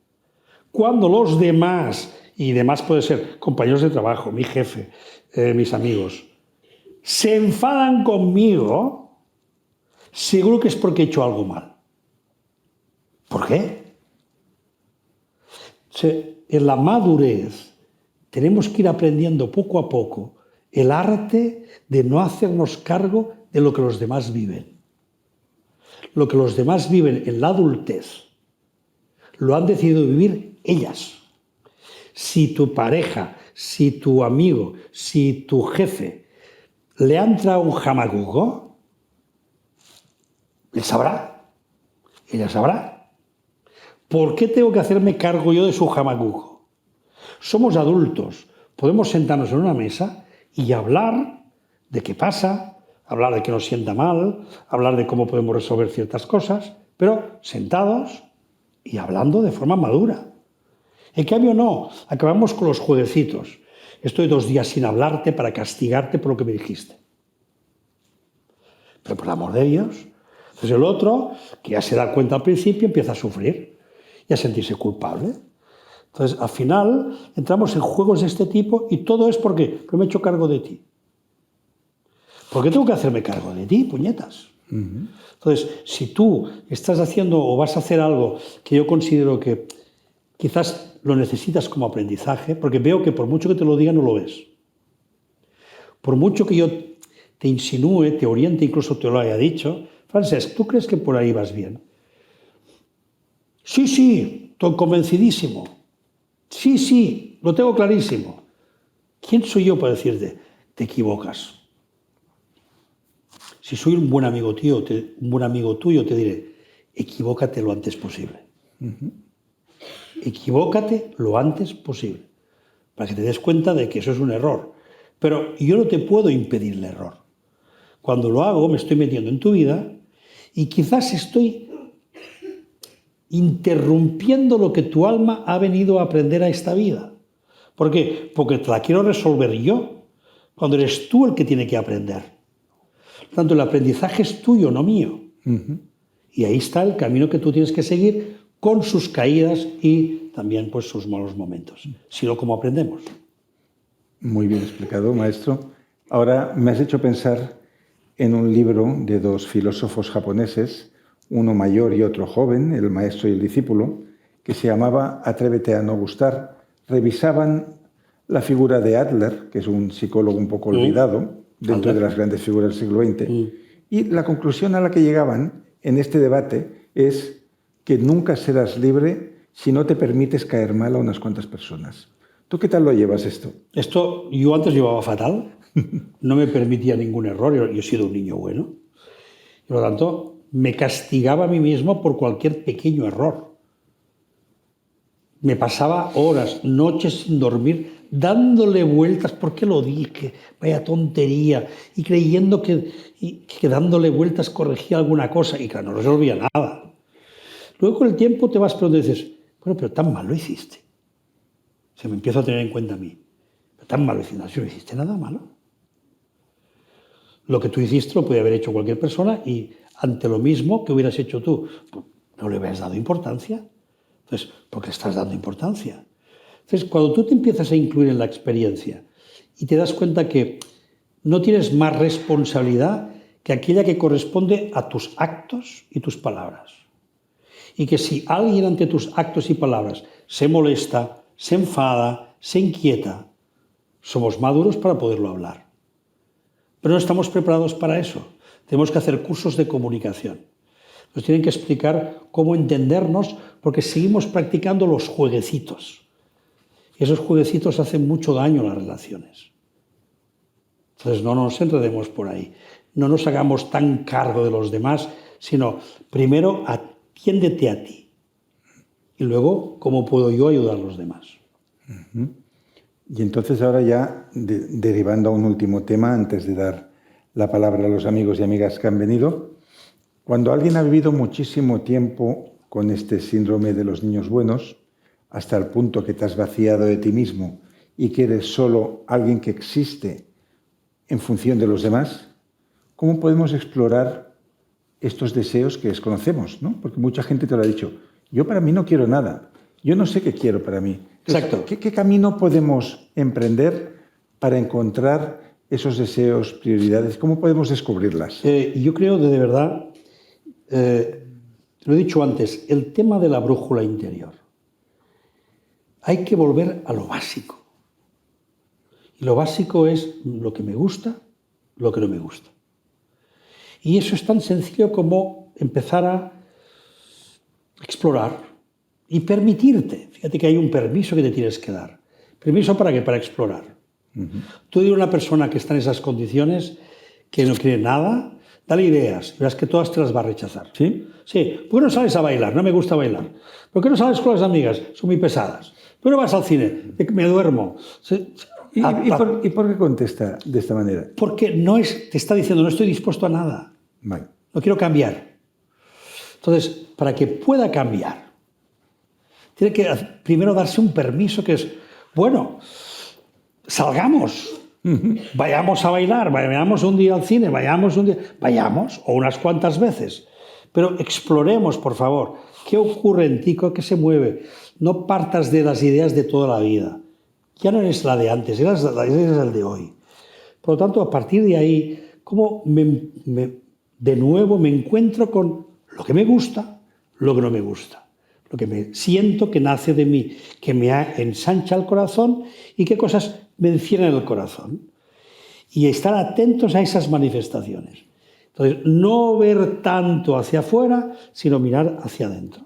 Cuando los demás, y demás puede ser compañeros de trabajo, mi jefe, mis amigos, se enfadan conmigo, seguro que es porque he hecho algo mal. ¿Por qué? En la madurez tenemos que ir aprendiendo poco a poco el arte de no hacernos cargo de lo que los demás viven. Lo que los demás viven en la adultez, lo han decidido vivir ellas. Si tu pareja, si tu amigo, si tu jefe le ha entrado un jamacuco, él sabrá, ella sabrá. ¿Por qué tengo que hacerme cargo yo de su jamacuco? Somos adultos, podemos sentarnos en una mesa y hablar de qué pasa, hablar de qué nos sienta mal, hablar de cómo podemos resolver ciertas cosas, pero sentados y hablando de forma madura. En cambio, no, acabamos con los jueguecitos. Estoy 2 días sin hablarte para castigarte por lo que me dijiste. Pero por el amor de Dios. Entonces el otro, que ya se da cuenta al principio, empieza a sufrir y a sentirse culpable. Entonces, al final, entramos en juegos de este tipo y todo es porque me he hecho cargo de ti. ¿Por qué tengo que hacerme cargo de ti, puñetas? Entonces, si tú estás haciendo o vas a hacer algo que yo considero que quizás lo necesitas como aprendizaje, porque veo que por mucho que te lo diga no lo ves. Por mucho que yo te insinúe, te oriente, incluso te lo haya dicho, Francesc, ¿tú crees que por ahí vas bien? Sí, estoy convencidísimo. Sí, lo tengo clarísimo. ¿Quién soy yo para decirte, te equivocas? Si soy un buen amigo tuyo, te diré, equivócate lo antes posible. Equivócate lo antes posible, para que te des cuenta de que eso es un error. Pero yo no te puedo impedir el error. Cuando lo hago, me estoy metiendo en tu vida y quizás estoy interrumpiendo lo que tu alma ha venido a aprender a esta vida. ¿Por qué? Porque te la quiero resolver yo, cuando eres tú el que tiene que aprender. Por tanto, el aprendizaje es tuyo, no mío. Y ahí está el camino que tú tienes que seguir con sus caídas y también pues, sus malos momentos. Si no, ¿cómo aprendemos? Muy bien explicado, maestro. Ahora me has hecho pensar en un libro de 2 filósofos japoneses, uno mayor y otro joven, el maestro y el discípulo, que se llamaba Atrévete a no gustar. Revisaban la figura de Adler, que es un psicólogo un poco olvidado dentro de las grandes figuras del siglo XX, y la conclusión a la que llegaban en este debate es que nunca serás libre si no te permites caer mal a unas cuantas personas. ¿Tú qué tal lo llevas esto? Esto yo antes llevaba fatal, no me permitía ningún error, yo he sido un niño bueno, y por lo tanto me castigaba a mí mismo por cualquier pequeño error. Me pasaba horas, noches sin dormir, dándole vueltas, ¿por qué lo dije? Vaya tontería, y creyendo que dándole vueltas corregía alguna cosa, y claro, no resolvía nada. Luego con el tiempo te vas preguntando y dices, bueno, pero tan mal lo hiciste. Se me empiezo a tener en cuenta a mí. Pero tan mal lo hiciste, no hiciste nada malo. Lo que tú hiciste lo podía haber hecho cualquier persona y ante lo mismo que hubieras hecho tú, pues, no le hubieras dado importancia. Entonces, ¿por qué estás dando importancia? Entonces, cuando tú te empiezas a incluir en la experiencia y te das cuenta que no tienes más responsabilidad que aquella que corresponde a tus actos y tus palabras. Y que si alguien ante tus actos y palabras se molesta, se enfada, se inquieta, somos maduros para poderlo hablar. Pero no estamos preparados para eso. Tenemos que hacer cursos de comunicación. Nos tienen que explicar cómo entendernos porque seguimos practicando los jueguecitos. Y esos jueguecitos hacen mucho daño a las relaciones. Entonces no nos enredemos por ahí. No nos hagamos tan cargo de los demás, sino primero atiéndete a ti. Y luego, ¿cómo puedo yo ayudar a los demás? Y entonces ahora ya, derivando a un último tema, antes de dar la palabra a los amigos y amigas que han venido, cuando alguien ha vivido muchísimo tiempo con este síndrome de los niños buenos, hasta el punto que te has vaciado de ti mismo y que eres solo alguien que existe en función de los demás, ¿cómo podemos explorar estos deseos que desconocemos? ¿No? Porque mucha gente te lo ha dicho, yo para mí no quiero nada, yo no sé qué quiero para mí. Entonces, Exacto. ¿Qué camino podemos emprender para encontrar esos deseos, prioridades? ¿Cómo podemos descubrirlas? Yo creo que de verdad, lo he dicho antes, el tema de la brújula interior. Hay que volver a lo básico. Y lo básico es lo que me gusta, lo que no me gusta. Y eso es tan sencillo como empezar a explorar y permitirte. Fíjate que hay un permiso que te tienes que dar. ¿Permiso para qué? Para explorar. Tú dile a una persona que está en esas condiciones, que no quiere nada, dale ideas, verás que todas te las va a rechazar. ¿Sí? Sí. ¿Por qué no sales a bailar? No me gusta bailar. ¿Por qué no sales con las amigas? Son muy pesadas. ¿Por qué no vas al cine? Me duermo. ¿Y por qué contesta de esta manera? Porque te está diciendo, no estoy dispuesto a nada. Vale. No quiero cambiar. Entonces, para que pueda cambiar, tiene que primero darse un permiso que es, bueno, salgamos, vayamos a bailar, vayamos un día al cine, vayamos, o unas cuantas veces, pero exploremos, por favor, qué ocurre en ti, qué se mueve. No partas de las ideas de toda la vida. Ya no eres la de antes, eres el de hoy. Por lo tanto, a partir de ahí, ¿cómo de nuevo me encuentro con lo que me gusta, lo que no me gusta? Lo que me siento que nace de mí, que me ensancha el corazón y qué cosas me encierran el corazón. Y estar atentos a esas manifestaciones. Entonces, no ver tanto hacia afuera, sino mirar hacia adentro.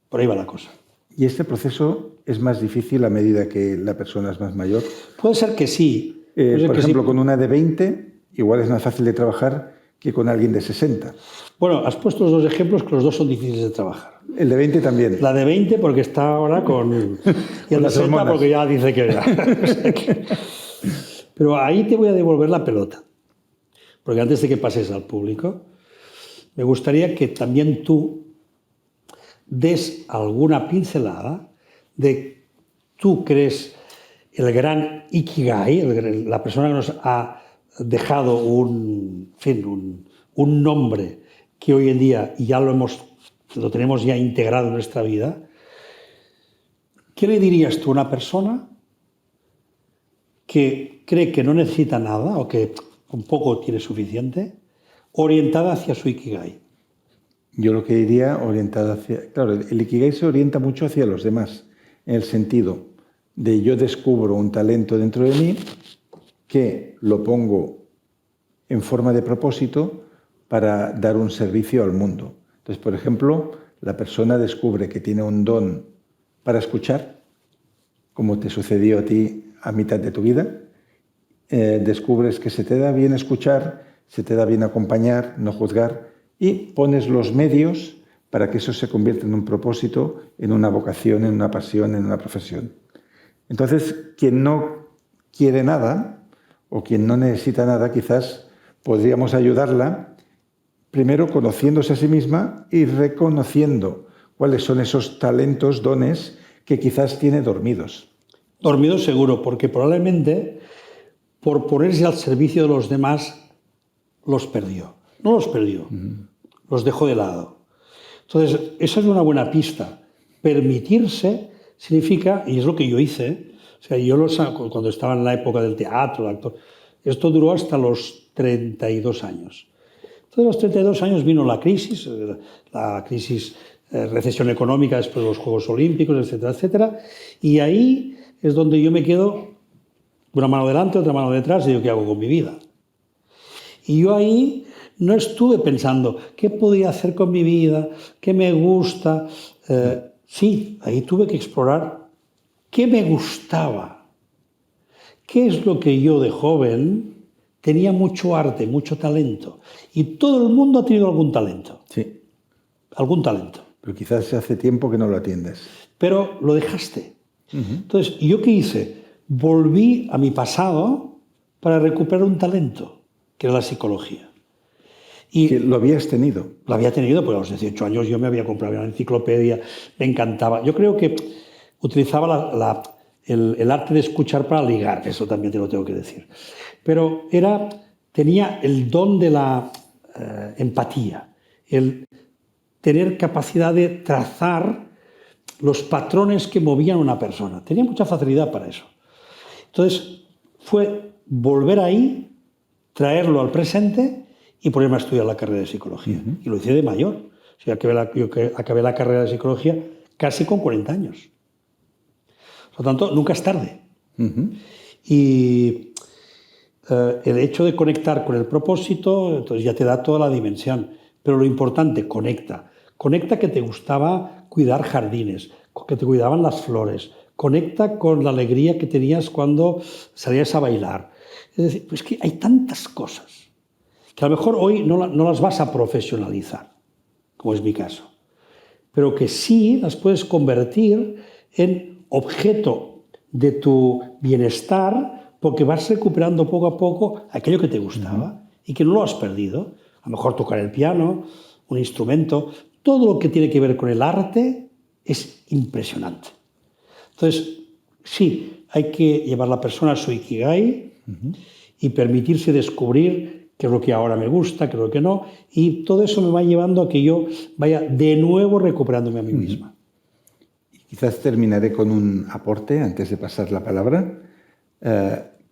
Por ahí va la cosa. ¿Y este proceso es más difícil a medida que la persona es más mayor? Puede ser que sí. Por ejemplo, con una de 20, igual es más fácil de trabajar que con alguien de 60. Bueno, has puesto los dos ejemplos que los dos son difíciles de trabajar. El de 20 también. La de 20 porque está ahora con... Y el de 60 porque ya dice que ya. Pero ahí te voy a devolver la pelota. Porque antes de que pases al público, me gustaría que también tú des alguna pincelada de tú crees el gran Ikigai, la persona que nos ha dejado un nombre que hoy en día ya lo tenemos ya integrado en nuestra vida. ¿Qué le dirías tú a una persona que cree que no necesita nada o que un poco tiene suficiente, orientada hacia su Ikigai? Yo lo que diría orientada hacia... Claro, el Ikigai se orienta mucho hacia los demás, en el sentido de yo descubro un talento dentro de mí que lo pongo en forma de propósito para dar un servicio al mundo. Entonces, por ejemplo, la persona descubre que tiene un don para escuchar, como te sucedió a ti a mitad de tu vida. Descubres que se te da bien escuchar, se te da bien acompañar, no juzgar, y pones los medios para que eso se convierta en un propósito, en una vocación, en una pasión, en una profesión. Entonces, quien no quiere nada o quien no necesita nada, quizás podríamos ayudarla primero conociéndose a sí misma y reconociendo cuáles son esos talentos, dones que quizás tiene dormidos. Dormidos seguro, porque probablemente por ponerse al servicio de los demás los perdió. No los perdió, los dejó de lado. Entonces, esa es una buena pista. Permitirse significa, y es lo que yo hice, o sea, yo cuando estaba en la época del teatro, el actor, esto duró hasta los 32 años. Entonces, a los 32 años vino la crisis, recesión económica después de los Juegos Olímpicos, etcétera, etcétera, y ahí es donde yo me quedo una mano delante, otra mano detrás, y digo, ¿qué hago con mi vida? Y yo ahí no estuve pensando, ¿qué podía hacer con mi vida? ¿Qué me gusta? Sí, ahí tuve que explorar qué me gustaba. ¿Qué es lo que yo de joven tenía mucho arte, mucho talento? Y todo el mundo ha tenido algún talento. Sí. Algún talento. Pero quizás hace tiempo que no lo atiendes. Pero lo dejaste. Entonces, ¿yo qué hice? Volví a mi pasado para recuperar un talento, que era la psicología. Y que lo habías tenido. Lo había tenido, porque a los 18 años yo me había comprado una enciclopedia, me encantaba. Yo creo que utilizaba el arte de escuchar para ligar, eso también te lo tengo que decir. Pero tenía el don de la empatía, el tener capacidad de trazar los patrones que movían a una persona. Tenía mucha facilidad para eso. Entonces, fue volver ahí, traerlo al presente y ponerme a estudiar la carrera de psicología. Y lo hice de mayor. O sea, yo acabé la carrera de psicología casi con 40 años. Por lo tanto, nunca es tarde. Y el hecho de conectar con el propósito, entonces ya te da toda la dimensión. Pero lo importante, conecta. Conecta que te gustaba cuidar jardines, que te cuidaban las flores. Conecta con la alegría que tenías cuando salías a bailar. Es decir, pues que hay tantas cosas que a lo mejor hoy no las vas a profesionalizar, como es mi caso, pero que sí las puedes convertir en objeto de tu bienestar porque vas recuperando poco a poco aquello que te gustaba y que no lo has perdido. A lo mejor tocar el piano, un instrumento, todo lo que tiene que ver con el arte es impresionante. Entonces, sí, hay que llevar a la persona a su ikigai y permitirse descubrir qué es lo que ahora me gusta, qué es lo que no, y todo eso me va llevando a que yo vaya de nuevo recuperándome a mí misma. Quizás terminaré con un aporte antes de pasar la palabra,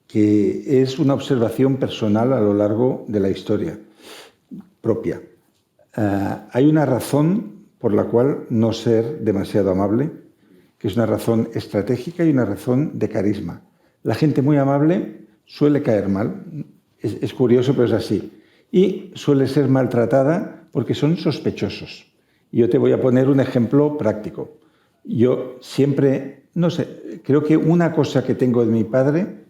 que es una observación personal a lo largo de la historia propia. Hay una razón por la cual no ser demasiado amable, que es una razón estratégica y una razón de carisma. La gente muy amable suele caer mal, es curioso, pero es así. Y suele ser maltratada porque son sospechosos. Yo te voy a poner un ejemplo práctico. Yo siempre, no sé, creo que una cosa que tengo de mi padre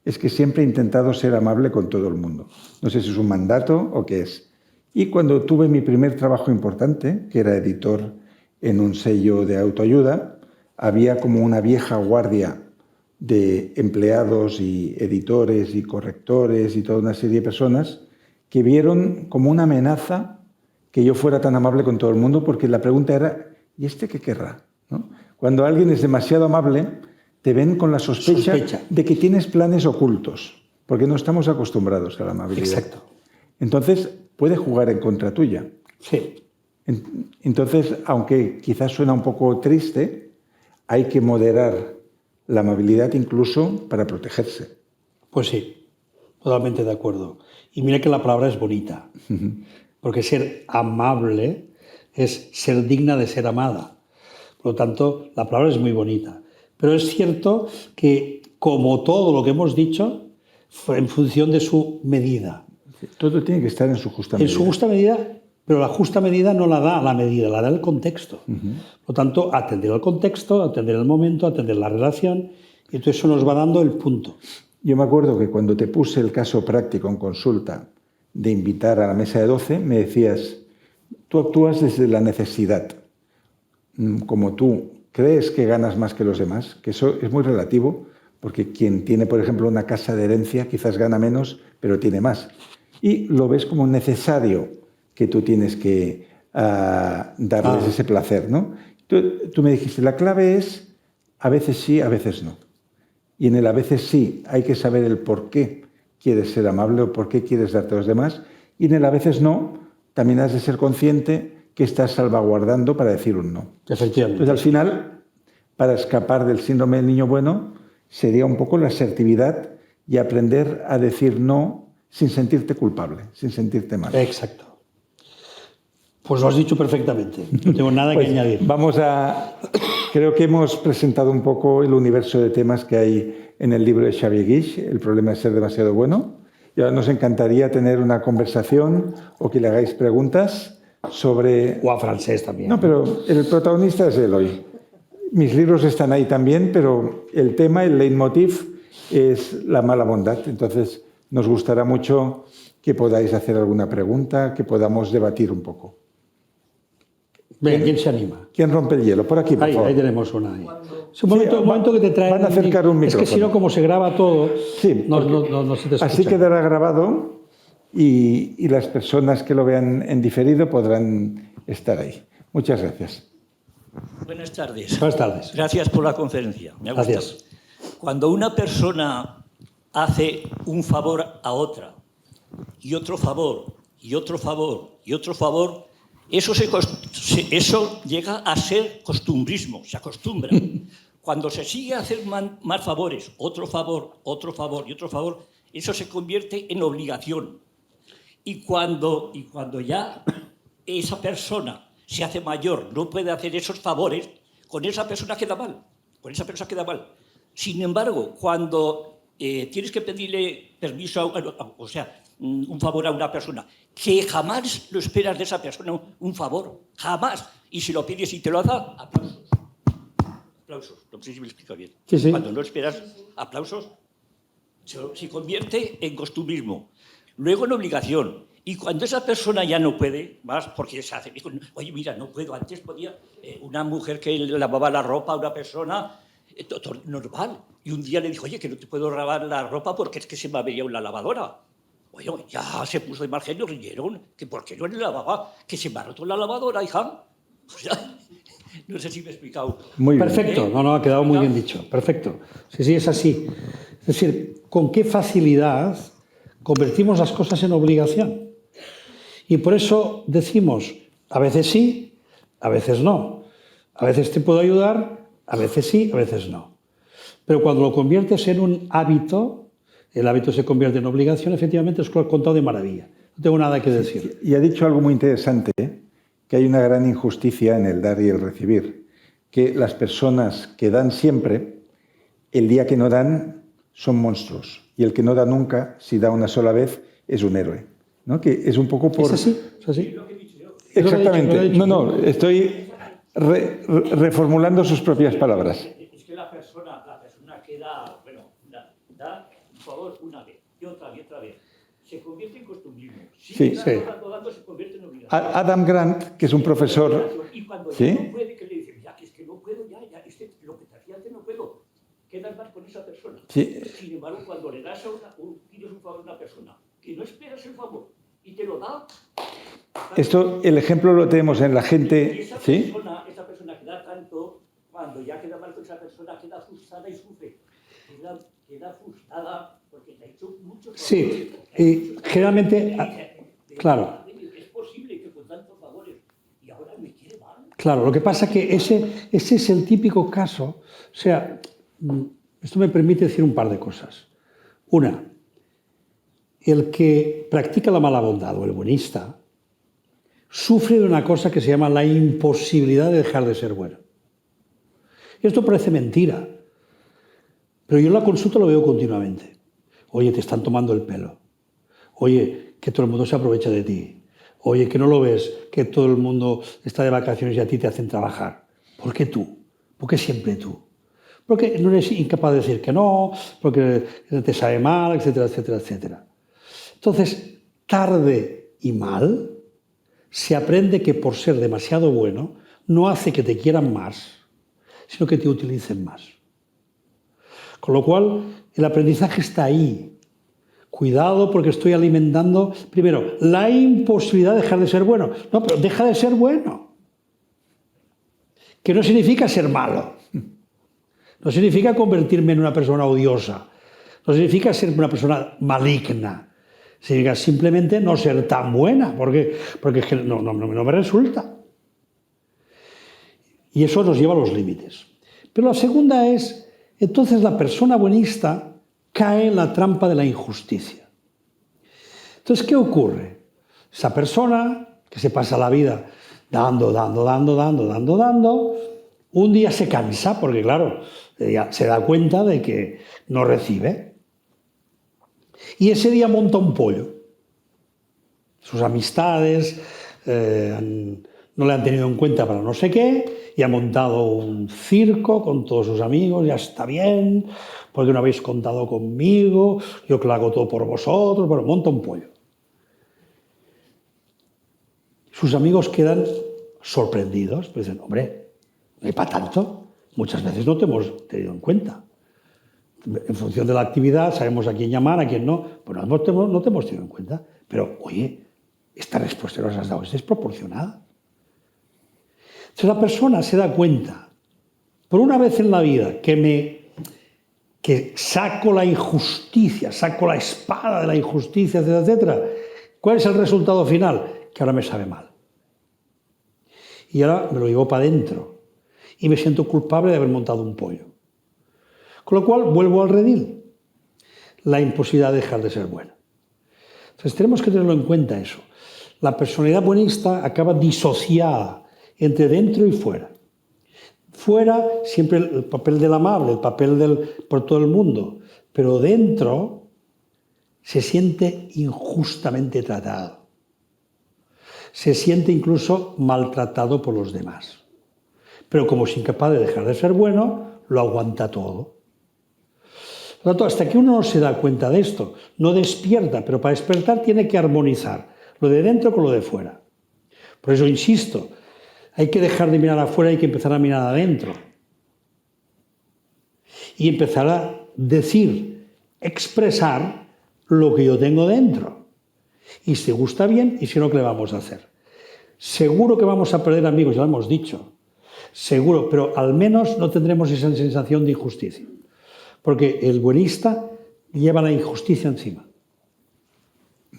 es que siempre he intentado ser amable con todo el mundo. No sé si es un mandato o qué es. Y cuando tuve mi primer trabajo importante, que era editor en un sello de autoayuda, había como una vieja guardia de empleados y editores y correctores y toda una serie de personas que vieron como una amenaza que yo fuera tan amable con todo el mundo, porque la pregunta era, ¿y este qué querrá? ¿No? Cuando alguien es demasiado amable, te ven con la sospecha de que tienes planes ocultos, porque no estamos acostumbrados a la amabilidad. Exacto. Entonces, puede jugar en contra tuya. Sí. Entonces, aunque quizás suena un poco triste, hay que moderar la amabilidad incluso para protegerse. Pues sí, totalmente de acuerdo. Y mira que la palabra es bonita, porque ser amable es ser digna de ser amada. Por lo tanto, la palabra es muy bonita. Pero es cierto que, como todo lo que hemos dicho, fue en función de su medida. Todo tiene que estar en su justa medida. En su justa medida, pero la justa medida no la da la medida, la da el contexto. Por lo tanto, atender al contexto, atender el momento, atender la relación, y entonces eso nos va dando el punto. Yo me acuerdo que cuando te puse el caso práctico en consulta de invitar a la mesa de 12, me decías, tú actúas desde la necesidad. Como tú crees que ganas más que los demás, que eso es muy relativo, porque quien tiene, por ejemplo, una casa de herencia quizás gana menos, pero tiene más. Y lo ves como necesario que tú tienes que darles ese placer, ¿no? Tú me dijiste, la clave es a veces sí, a veces no. Y en el a veces sí hay que saber el por qué quieres ser amable o por qué quieres darte a los demás. Y en el a veces no, también has de ser consciente que estás salvaguardando para decir un no. Efectivamente. Entonces, al final, para escapar del síndrome del niño bueno, sería un poco la asertividad y aprender a decir no sin sentirte culpable, sin sentirte mal. Exacto. Pues lo has dicho perfectamente. No tengo nada que añadir. Creo que hemos presentado un poco el universo de temas que hay en el libro de Xavier Guix, El problema de ser demasiado bueno. Y ahora nos encantaría tener una conversación o que le hagáis preguntas sobre... O a francés también. No, pero el protagonista es él hoy. Mis libros están ahí también, pero el tema, el leitmotiv, es la mala bondad. Entonces, nos gustará mucho que podáis hacer alguna pregunta, que podamos debatir un poco. Venga, ¿quién se anima? ¿Quién rompe el hielo? Por aquí, por favor. Ahí tenemos una. Es un momento que te traen... Van a acercar un micrófono. Es que si no, como se graba todo, sí, no se te escucha. Así quedará grabado y las personas que lo vean en diferido podrán estar ahí. Muchas gracias. Buenas tardes. Buenas tardes. Gracias por la conferencia. Me ha gustado. Gracias. Cuando una persona hace un favor a otra y otro favor y otro favor y otro favor, eso llega a ser costumbrismo, se acostumbra. Cuando se sigue a hacer más favores, otro favor y otro favor, eso se convierte en obligación. Y cuando ya esa persona se hace mayor, no puede hacer esos favores, con esa persona queda mal. Sin embargo, cuando tienes que pedirle permiso, o sea, un favor a una persona, que jamás lo esperas de esa persona un favor, jamás. Y si lo pides y te lo hace, aplausos. Aplausos, no sé si me explico bien. Sí. Cuando no esperas aplausos, se convierte en costumbrismo, luego en obligación. Y cuando esa persona ya no puede más, porque se hace, oye, mira, no puedo, antes podía, una mujer que le lavaba la ropa a una persona, normal, y un día le dijo, oye, que no te puedo lavar la ropa porque es que se me avería una lavadora. Oye, ya se puso de mal genio, rieron, que por qué no le lavaba, que se me ha roto la lavadora, hija. O sea, no sé si me he explicado. Muy bien. Perfecto, no, ha quedado muy bien dicho, perfecto. Sí, es así. Es decir, con qué facilidad convertimos las cosas en obligación. Y por eso decimos, a veces sí, a veces no. A veces te puedo ayudar, a veces sí, a veces no. Pero cuando lo conviertes en un hábito, el hábito se convierte en obligación, efectivamente es lo que he contado de maravilla. No tengo nada que decir. Y ha dicho algo muy interesante, que hay una gran injusticia en el dar y el recibir, que las personas que dan siempre, el día que no dan, son monstruos. Y el que no da nunca, si da una sola vez, es un héroe. ¿No? Que es un poco por... ¿Es así? ¿Es así? Exactamente. No, estoy reformulando sus propias palabras. Es que la persona que da, da un favor una vez y otra vez, se convierte en costumbrismo. Sí. Dando, se convierte en obligación. Adam Grant, que es un profesor... Y cuando ¿sí? ya no puede, que le dice, ya, que es que no puedo, ya, es que lo que te hacía antes no puedo. Quedas mal con esa persona. Sí. Sin embargo, cuando le das pides un favor a una persona que no esperas el favor y te lo da... Esto, el ejemplo lo tenemos en la gente... Esa ¿sí? persona que da tanto, cuando ya queda mal con esa persona, queda frustrada y sufre. Queda frustrada porque te ha hecho mucho favor. Sí, y generalmente, claro. Es posible que con tantos favores y ahora me quiere mal. Claro, lo que pasa es que ese es el típico caso. O sea, esto me permite decir un par de cosas. Una, el que practica la mala bondad o el buenista sufre de una cosa que se llama la imposibilidad de dejar de ser bueno. Esto parece mentira, pero yo en la consulta lo veo continuamente. Oye, te están tomando el pelo. Oye, que todo el mundo se aprovecha de ti. Oye, que no lo ves, que todo el mundo está de vacaciones y a ti te hacen trabajar. ¿Por qué tú? ¿Por qué siempre tú? Porque no eres incapaz de decir que no, porque te sabe mal, etcétera, etcétera, etcétera. Entonces, tarde y mal, se aprende que por ser demasiado bueno no hace que te quieran más, sino que te utilicen más. Con lo cual, el aprendizaje está ahí. Cuidado porque estoy alimentando, primero, la imposibilidad de dejar de ser bueno. No, pero deja de ser bueno. Que no significa ser malo. No significa convertirme en una persona odiosa. No significa ser una persona maligna. Significa simplemente no ser tan buena, porque es que no me resulta. Y eso nos lleva a los límites. Pero la segunda es, entonces la persona buenista cae en la trampa de la injusticia. Entonces, ¿qué ocurre? Esa persona que se pasa la vida dando, un día se cansa porque, claro, ya se da cuenta de que no recibe. Y ese día monta un pollo. Sus amistades no le han tenido en cuenta para no sé qué y ha montado un circo con todos sus amigos. Ya está bien, porque no habéis contado conmigo, yo que lo hago todo por vosotros. Bueno, monta un pollo. Sus amigos quedan sorprendidos, pues dicen, hombre, no hay para tanto, muchas veces no te hemos tenido en cuenta. En función de la actividad sabemos a quién llamar, a quién no, pues no te hemos tenido en cuenta. Pero, oye, esta respuesta que nos has dado es desproporcionada. Entonces la persona se da cuenta, por una vez en la vida, que saco la injusticia, saco la espada de la injusticia, etcétera, etcétera. ¿Cuál es el resultado final? Que ahora me sabe mal. Y ahora me lo llevo para adentro. Y me siento culpable de haber montado un pollo. Con lo cual, vuelvo al redil. La imposibilidad de dejar de ser bueno. Entonces, tenemos que tenerlo en cuenta eso. La personalidad buenista acaba disociada entre dentro y fuera. Fuera, siempre el papel del amable, el papel del por todo el mundo. Pero dentro, se siente injustamente tratado. Se siente incluso maltratado por los demás. Pero como es incapaz de dejar de ser bueno, lo aguanta todo. Por lo tanto, hasta que uno no se da cuenta de esto, no despierta, pero para despertar tiene que armonizar lo de dentro con lo de fuera. Por eso insisto, hay que dejar de mirar afuera, hay que empezar a mirar adentro. Y empezar a decir, expresar lo que yo tengo dentro. Y si gusta bien, y si no, ¿qué le vamos a hacer? Seguro que vamos a perder amigos, ya lo hemos dicho. Seguro, pero al menos no tendremos esa sensación de injusticia. Porque el buenista lleva la injusticia encima.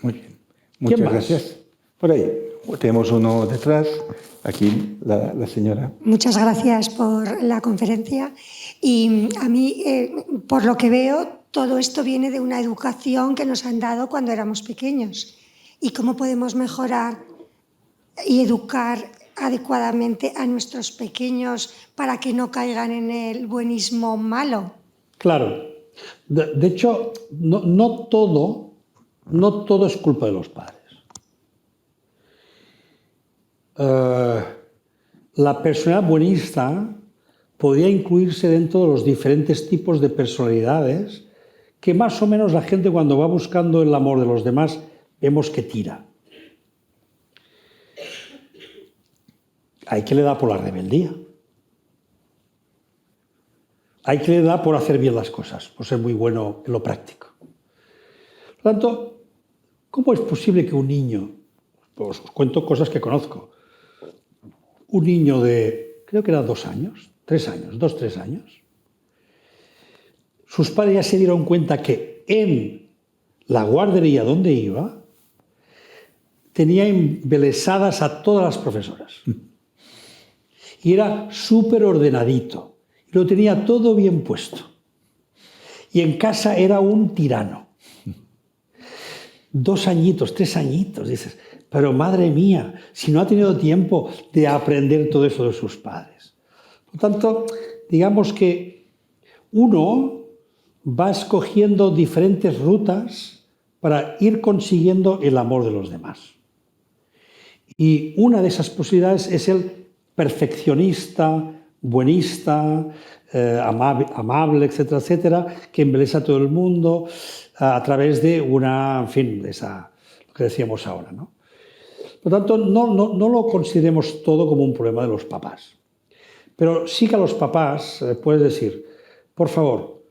Muy bien. Muchas gracias. Por ahí tenemos uno detrás. Aquí la señora. Muchas gracias por la conferencia. Y a mí, por lo que veo, todo esto viene de una educación que nos han dado cuando éramos pequeños. ¿Y cómo podemos mejorar y educar adecuadamente a nuestros pequeños para que no caigan en el buenismo malo? Claro. De hecho, no todo es culpa de los padres. La personalidad buenista podría incluirse dentro de los diferentes tipos de personalidades que más o menos la gente cuando va buscando el amor de los demás vemos que tira. Hay que le da por la rebeldía. Hay que le da por hacer bien las cosas, por ser muy bueno en lo práctico. Por lo tanto, ¿cómo es posible que un niño, pues os cuento cosas que conozco, un niño de, creo que era 2 años, 3 años, 2-3 años, sus padres ya se dieron cuenta que en la guardería donde iba tenía embelesadas a todas las profesoras. Y era súper ordenadito. Y lo tenía todo bien puesto. Y en casa era un tirano. 2 añitos, 3 añitos, dices, pero madre mía, si no ha tenido tiempo de aprender todo eso de sus padres. Por tanto, digamos que uno va escogiendo diferentes rutas para ir consiguiendo el amor de los demás. Y una de esas posibilidades es el perfeccionista, buenista, amable, etcétera, etcétera, que embelesa a todo el mundo a través de una, en fin, de esa, lo que decíamos ahora, ¿no? Por tanto, no lo consideremos todo como un problema de los papás. Pero sí que a los papás puedes decir, por favor,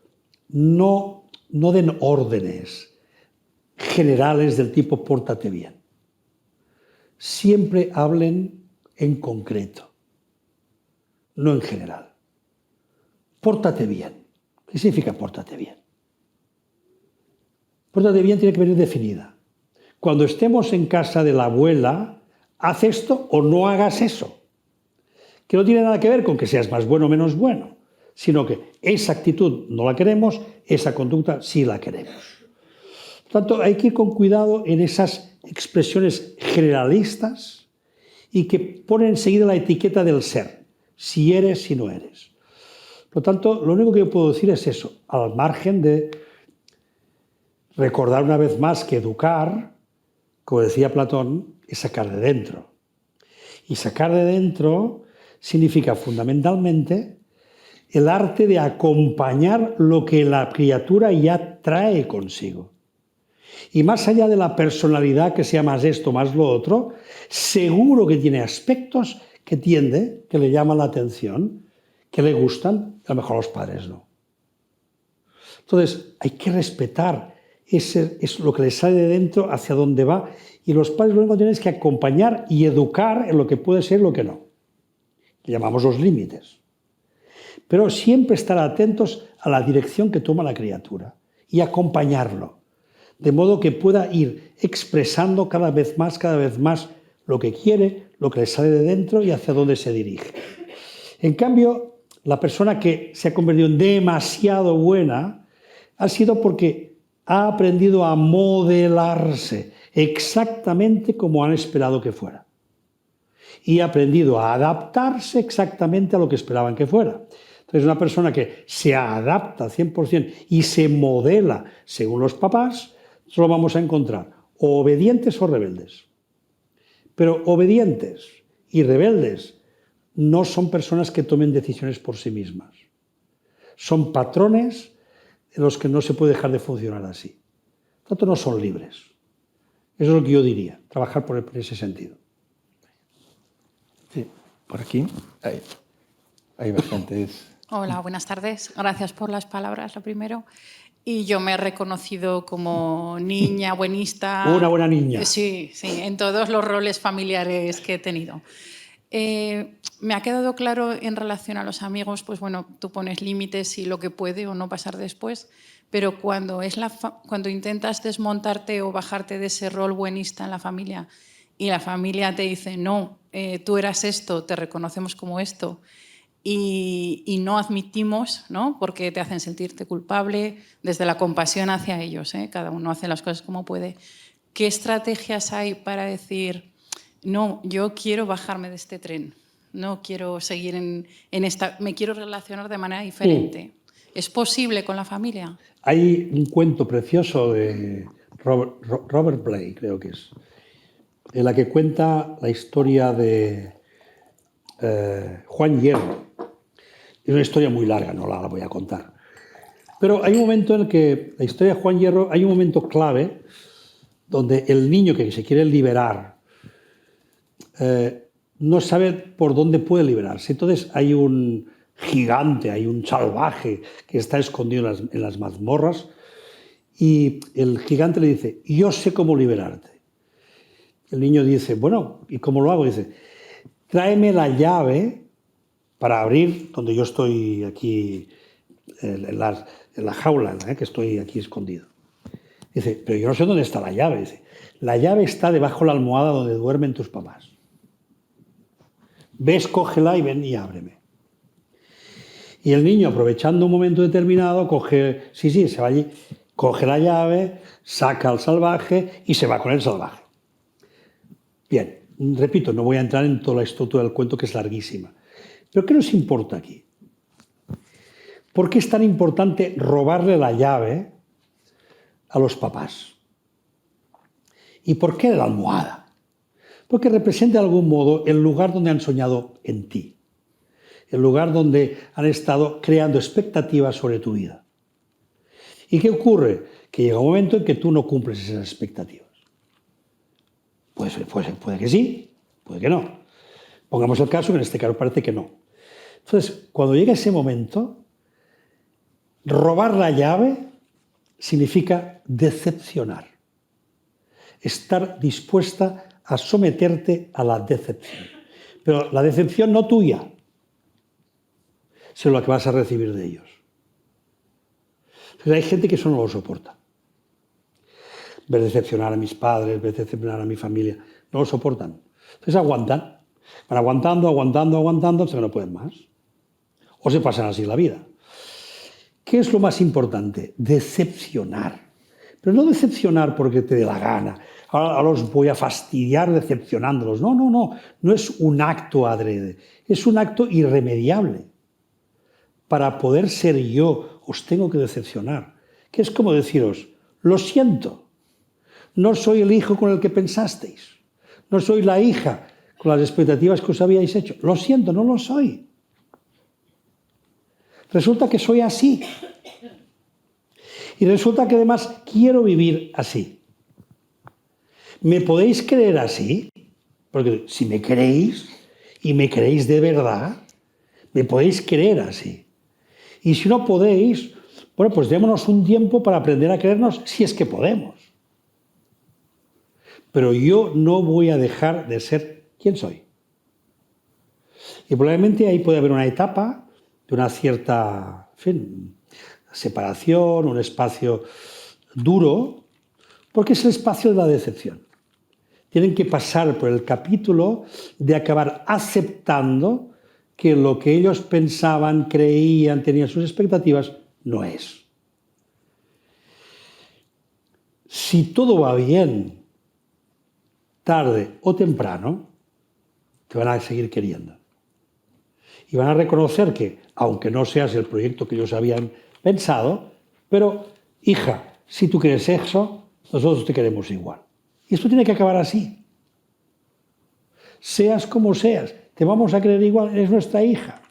no den órdenes generales del tipo pórtate bien. Siempre hablen en concreto, no en general. Pórtate bien. ¿Qué significa pórtate bien? Pórtate bien tiene que venir definida. Cuando estemos en casa de la abuela, haz esto o no hagas eso. Que no tiene nada que ver con que seas más bueno o menos bueno, sino que esa actitud no la queremos, esa conducta sí la queremos. Por tanto, hay que ir con cuidado en esas expresiones generalistas y que ponen enseguida la etiqueta del ser, si eres, si no eres. Por tanto, lo único que yo puedo decir es eso, al margen de recordar una vez más que educar, como decía Platón, es sacar de dentro. Y sacar de dentro significa fundamentalmente el arte de acompañar lo que la criatura ya trae consigo. Y más allá de la personalidad, que sea más esto, más lo otro, seguro que tiene aspectos que tiende, que le llaman la atención, que le gustan, a lo mejor a los padres no. Entonces, hay que respetar es lo que le sale de dentro, hacia dónde va, y los padres lo único que tienen es que acompañar y educar en lo que puede ser y lo que no, que llamamos los límites. Pero siempre estar atentos a la dirección que toma la criatura y acompañarlo, de modo que pueda ir expresando cada vez más lo que quiere, lo que le sale de dentro y hacia dónde se dirige. En cambio, la persona que se ha convertido en demasiado buena ha sido porque ha aprendido a modelarse exactamente como han esperado que fuera. Y ha aprendido a adaptarse exactamente a lo que esperaban que fuera. Entonces, una persona que se adapta al 100% y se modela según los papás, solo vamos a encontrar o obedientes o rebeldes. Pero obedientes y rebeldes no son personas que tomen decisiones por sí mismas. Son patrones en los que no se puede dejar de funcionar así. Por tanto, no son libres. Eso es lo que yo diría, trabajar por ese sentido. Sí, por aquí hay bastantes. Hola, buenas tardes. Gracias por las palabras, lo primero. Y yo me he reconocido como niña buenista. Una buena niña. Sí, sí, en todos los roles familiares que he tenido. Me ha quedado claro en relación a los amigos, pues bueno, tú pones límites y lo que puede o no pasar después, pero cuando intentas desmontarte o bajarte de ese rol buenista en la familia y la familia te dice, no, tú eras esto, te reconocemos como esto, y no admitimos, ¿no? Porque te hacen sentirte culpable desde la compasión hacia ellos, ¿eh? Cada uno hace las cosas como puede. ¿Qué estrategias hay para decir, no, yo quiero bajarme de este tren, no quiero seguir en esta, me quiero relacionar de manera diferente? ¿Es posible con la familia? Hay un cuento precioso de Robert Blake, creo que es, en la que cuenta la historia de Juan Hierro. Es una historia muy larga, no la voy a contar. Pero hay un momento en el que la historia de Juan Hierro, hay un momento clave donde el niño que se quiere liberar no sabe por dónde puede liberarse. Entonces hay un gigante, hay un salvaje que está escondido en las mazmorras y el gigante le dice, yo sé cómo liberarte. El niño dice, bueno, ¿y cómo lo hago? Dice, tráeme la llave para abrir donde yo estoy aquí, en la jaula, que estoy aquí escondido. Dice, pero yo no sé dónde está la llave. Dice, la llave está debajo de la almohada donde duermen tus papás. Ves, cógela y ven y ábreme. Y el niño, aprovechando un momento determinado, se va allí, coge la llave, saca al salvaje y se va con el salvaje. Bien, repito, no voy a entrar en toda la estructura del cuento, que es larguísima. Pero ¿qué nos importa aquí? ¿Por qué es tan importante robarle la llave a los papás? ¿Y por qué la almohada? Porque representa de algún modo el lugar donde han soñado en ti, el lugar donde han estado creando expectativas sobre tu vida. ¿Y qué ocurre? Que llega un momento en que tú no cumples esas expectativas. Puede que sí, puede que no. Pongamos el caso, que en este caso parece que no. Entonces, cuando llega ese momento, robar la llave significa decepcionar. Estar dispuesta a someterte a la decepción. Pero la decepción no tuya, sino la que vas a recibir de ellos. Entonces, hay gente que eso no lo soporta. Ver decepcionar a mis padres, ver decepcionar a mi familia, no lo soportan. Entonces aguantan. Van aguantando, hasta que no pueden más. O se pasan así la vida. ¿Qué es lo más importante? Decepcionar. Pero no decepcionar porque te dé la gana. Ahora los voy a fastidiar decepcionándolos. No. No es un acto adrede. Es un acto irremediable. Para poder ser yo, os tengo que decepcionar. Que es como deciros, lo siento. No soy el hijo con el que pensasteis. No soy la hija con las expectativas que os habíais hecho. Lo siento, no lo soy. Resulta que soy así. Y resulta que además quiero vivir así. ¿Me podéis creer así? Porque si me queréis, y me queréis de verdad, me podéis creer así. Y si no podéis, bueno, pues démonos un tiempo para aprender a creernos si es que podemos. Pero yo no voy a dejar de ser quien soy. Y probablemente ahí puede haber una etapa de una cierta, separación, un espacio duro, porque es el espacio de la decepción. Tienen que pasar por el capítulo de acabar aceptando que lo que ellos pensaban, creían, tenían sus expectativas, no es. Si todo va bien, tarde o temprano, te van a seguir queriendo. Y van a reconocer que, aunque no seas el proyecto que ellos habían pensado, pero, hija, si tú quieres eso, nosotros te queremos igual. Y esto tiene que acabar así. Seas como seas, te vamos a querer igual, eres nuestra hija.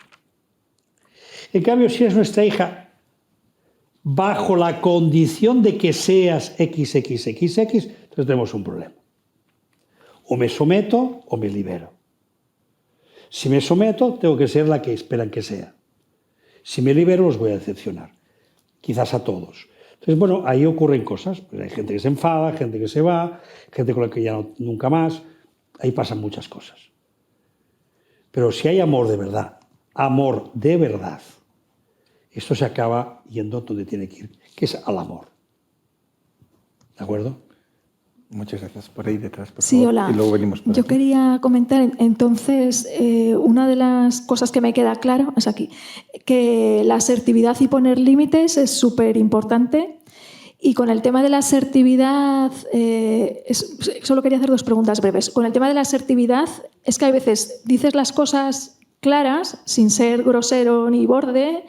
En cambio, si eres nuestra hija, bajo la condición de que seas XXXX, entonces tenemos un problema. O me someto o me libero. Si me someto, tengo que ser la que esperan que sea. Si me libero, los voy a decepcionar. Quizás a todos. Entonces, bueno, ahí ocurren cosas. Pues hay gente que se enfada, gente que se va, gente con la que ya no, nunca más. Ahí pasan muchas cosas. Pero si hay amor de verdad, esto se acaba yendo donde tiene que ir, que es al amor. ¿De acuerdo? Muchas gracias. Por ahí detrás, por Sí, favor. hola. Y luego venimos por Yo aquí. quería comentar, entonces, una de las cosas que me queda claro es aquí, que la asertividad y poner límites es súper importante. Y con el tema de la asertividad, solo quería hacer 2 preguntas breves. Con el tema de la asertividad, es que hay veces dices las cosas claras, sin ser grosero ni borde,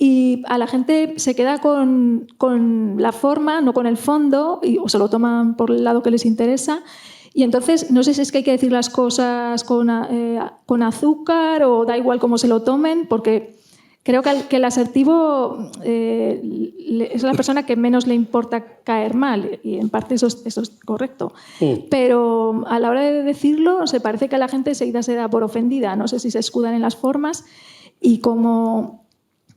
y a la gente se queda con la forma, no con el fondo, o se lo toman por el lado que les interesa. Y entonces, no sé si es que hay que decir las cosas con azúcar o da igual cómo se lo tomen, porque creo que el asertivo es la persona que menos le importa caer mal, y en parte eso es correcto. Pero a la hora de decirlo, se parece que a la gente enseguida se da por ofendida. No sé si se escudan en las formas y cómo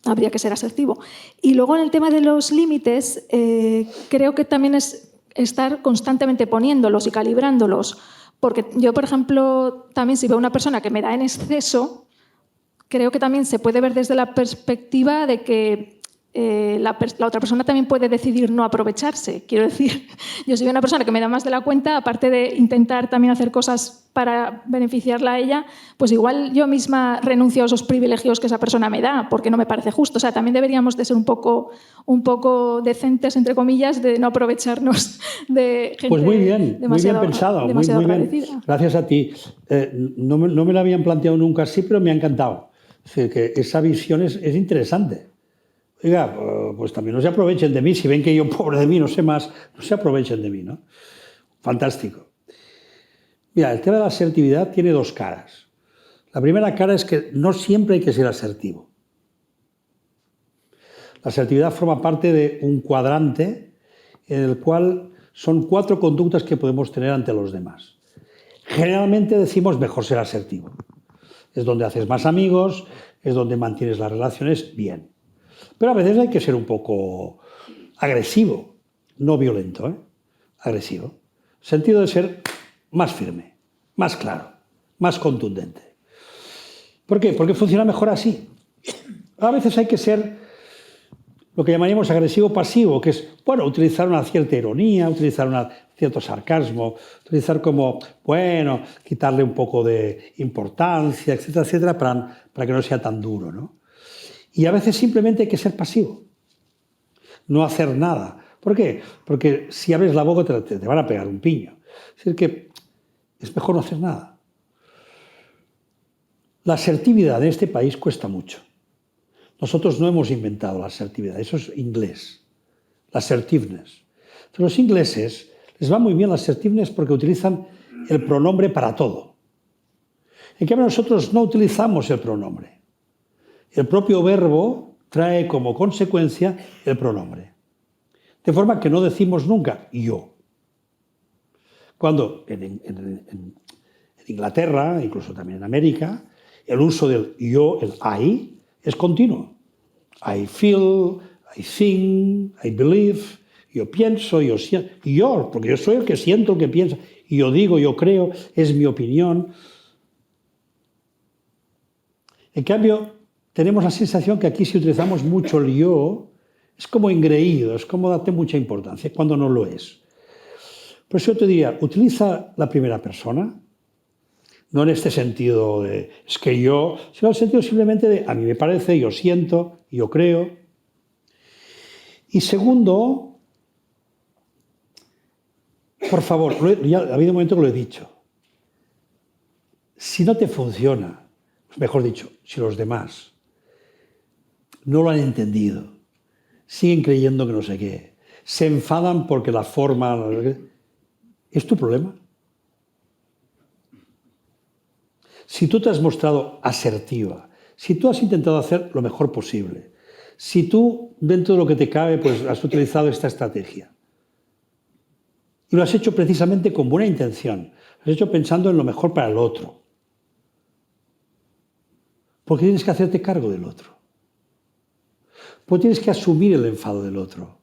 habría que ser asertivo. Y luego en el tema de los límites, creo que también es estar constantemente poniéndolos y calibrándolos. Porque yo, por ejemplo, también si veo una persona que me da en exceso, creo que también se puede ver desde la perspectiva de que la otra persona también puede decidir no aprovecharse. Quiero decir, yo soy una persona que me da más de la cuenta, aparte de intentar también hacer cosas para beneficiarla a ella, pues igual yo misma renuncio a esos privilegios que esa persona me da, porque no me parece justo. O sea, también deberíamos de ser un poco decentes, entre comillas, de no aprovecharnos de gente Pues muy bien pensado, muy bien. agradecida. Gracias a ti. No me lo habían planteado nunca así, pero me ha encantado. Es decir, que esa visión es interesante. Oiga, pues también no se aprovechen de mí. Si ven que yo, pobre de mí, no sé más, no se aprovechen de mí, ¿no? Fantástico. Mira, el tema de la asertividad tiene 2 caras. La primera cara es que no siempre hay que ser asertivo. La asertividad forma parte de un cuadrante en el cual son 4 conductas que podemos tener ante los demás. Generalmente decimos mejor ser asertivo. Es donde haces más amigos, es donde mantienes las relaciones bien. Pero a veces hay que ser un poco agresivo, no violento, agresivo. Sentido de ser más firme, más claro, más contundente. ¿Por qué? Porque funciona mejor así. A veces hay que ser lo que llamaríamos agresivo-pasivo, que es, bueno, utilizar una cierta ironía, utilizar un cierto sarcasmo, utilizar como, bueno, quitarle un poco de importancia, etcétera, etcétera, para que no sea tan duro, ¿no? Y a veces simplemente hay que ser pasivo, no hacer nada. ¿Por qué? Porque si abres la boca te van a pegar un piño. Es decir, que es mejor no hacer nada. La asertividad en este país cuesta mucho. Nosotros no hemos inventado la asertividad, eso es inglés, la assertiveness. Entonces, los ingleses les va muy bien la assertiveness porque utilizan el pronombre para todo. En cambio, nosotros no utilizamos el pronombre. El propio verbo trae como consecuencia el pronombre. De forma que no decimos nunca yo. Cuando en Inglaterra, incluso también en América, el uso del yo, el I, es continuo. I feel, I think, I believe, yo pienso, yo siento, yo, porque yo soy el que siento, el que piensa, yo digo, yo creo, es mi opinión. En cambio, tenemos la sensación que aquí si utilizamos mucho el yo, es como engreído, es como darte mucha importancia, cuando no lo es. Por eso yo te diría, utiliza la primera persona, no en este sentido de es que yo, sino en el sentido simplemente de a mí me parece, yo siento, yo creo. Y segundo, por favor, ya ha habido un momento que lo he dicho, si no te funciona, mejor dicho, si los demás no lo han entendido, siguen creyendo que no sé qué, se enfadan porque la forma... ¿Es tu problema? Si tú te has mostrado asertiva, si tú has intentado hacer lo mejor posible, si tú, dentro de lo que te cabe, pues has utilizado esta estrategia y lo has hecho precisamente con buena intención, lo has hecho pensando en lo mejor para el otro, ¿por qué tienes que hacerte cargo del otro? ¿Por qué tienes que asumir el enfado del otro?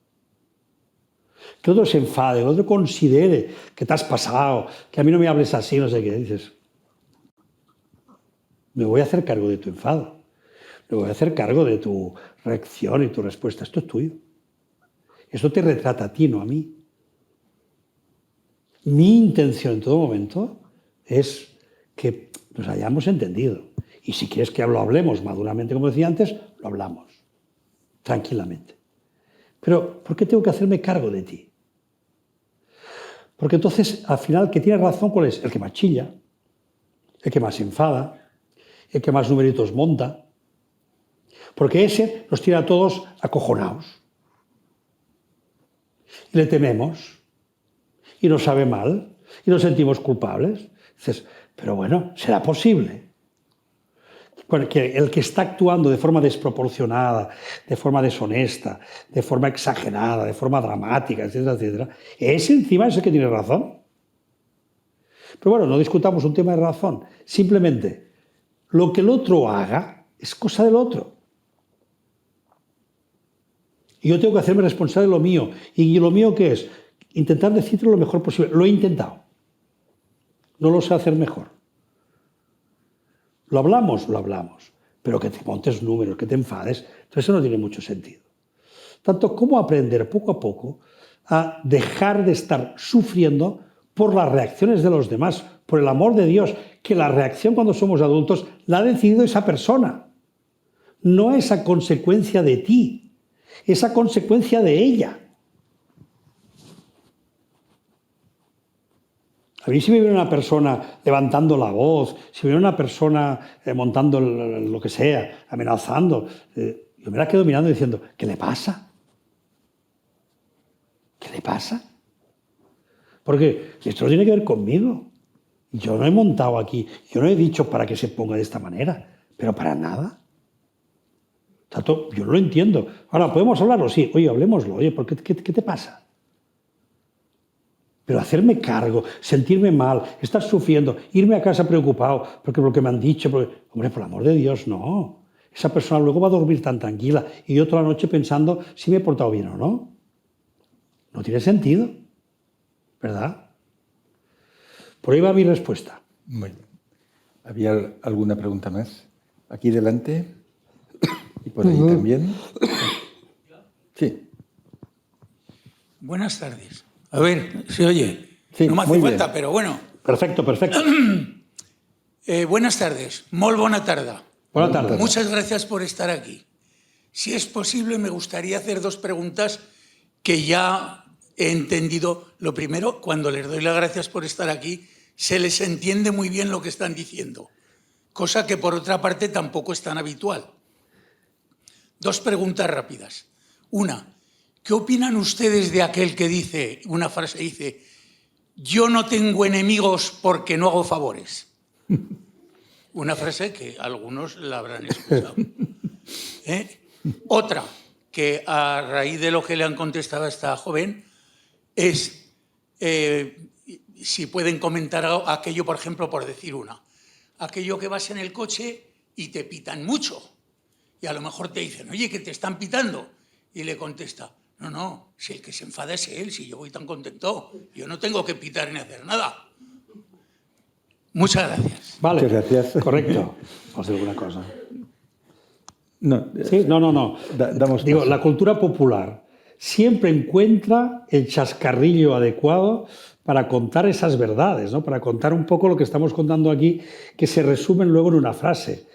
Que el otro se enfade, que el otro considere que te has pasado, que a mí no me hables así, no sé qué. Dices, me voy a hacer cargo de tu enfado, me voy a hacer cargo de tu reacción y tu respuesta. Esto es tuyo. Esto te retrata a ti, no a mí. Mi intención en todo momento es que nos hayamos entendido. Y si quieres que lo hablemos maduramente, como decía antes, lo hablamos, tranquilamente. Pero, ¿por qué tengo que hacerme cargo de ti? Porque entonces, al final, el que tiene razón, ¿cuál es? El que más chilla, el que más se enfada, el que más numeritos monta. Porque ese nos tiene a todos acojonados. Y le tememos. Y nos sabe mal. Y nos sentimos culpables. Dices, pero bueno, ¿será posible? Porque el que está actuando de forma desproporcionada, de forma deshonesta, de forma exagerada, de forma dramática, etcétera, etcétera, ese encima es el que tiene razón. Pero bueno, no discutamos un tema de razón. Simplemente, lo que el otro haga es cosa del otro. Y yo tengo que hacerme responsable de lo mío. ¿Y lo mío qué es? Intentar decirte lo mejor posible. Lo he intentado. No lo sé hacer mejor. ¿Lo hablamos? Lo hablamos. Pero que te montes números, que te enfades, entonces eso no tiene mucho sentido. Tanto, ¿cómo aprender poco a poco a dejar de estar sufriendo por las reacciones de los demás? Por el amor de Dios, que la reacción cuando somos adultos la ha decidido esa persona. No es a consecuencia de ti, es a consecuencia de ella. A mí si me viene una persona levantando la voz, si me viene una persona montando lo que sea, amenazando, yo me la quedo mirando diciendo, ¿qué le pasa? ¿Qué le pasa? Porque esto no tiene que ver conmigo. Yo no he montado aquí, yo no he dicho para que se ponga de esta manera, pero para nada. Tanto, yo no lo entiendo. Ahora, ¿podemos hablarlo? Sí. Oye, hablemoslo. Oye, ¿qué te pasa? Pero hacerme cargo, sentirme mal, estar sufriendo, irme a casa preocupado porque lo que me han dicho, hombre, por el amor de Dios, no. Esa persona luego va a dormir tan tranquila y yo toda la noche pensando si me he portado bien o no. No tiene sentido, ¿verdad? Por ahí va mi respuesta. Muy bien. ¿Había alguna pregunta más? Aquí delante y por ahí también. Sí. Buenas tardes. A ver, ¿se oye? Sí, no me hace muy falta, bien. pero bueno. Perfecto, perfecto. Buenas tardes. Molt bona tarda. Buenas tardes. Muchas gracias por estar aquí. Si es posible, me gustaría hacer dos preguntas que ya he entendido. Lo primero, cuando les doy las gracias por estar aquí, se les entiende muy bien lo que están diciendo, cosa que por otra parte tampoco es tan habitual. Dos preguntas rápidas. Una, ¿qué opinan ustedes de aquel que dice, una frase dice, yo no tengo enemigos porque no hago favores? Una frase que algunos la habrán escuchado. Otra, que a raíz de lo que le han contestado a esta joven, es si pueden comentar aquello, por ejemplo, por decir una. Aquello que vas en el coche y te pitan mucho. Y a lo mejor te dicen, oye, que te están pitando. Y le contesta, no, si el que se enfada es él, si yo voy tan contento, yo no tengo que pitar ni hacer nada. Muchas gracias. Vale, Muchas gracias. correcto. Vamos a hacer alguna cosa. No, Sí, no. damos Digo, paso. la cultura popular siempre encuentra el chascarrillo adecuado para contar esas verdades, ¿no? Para contar un poco lo que estamos contando aquí, que se resumen luego en una frase.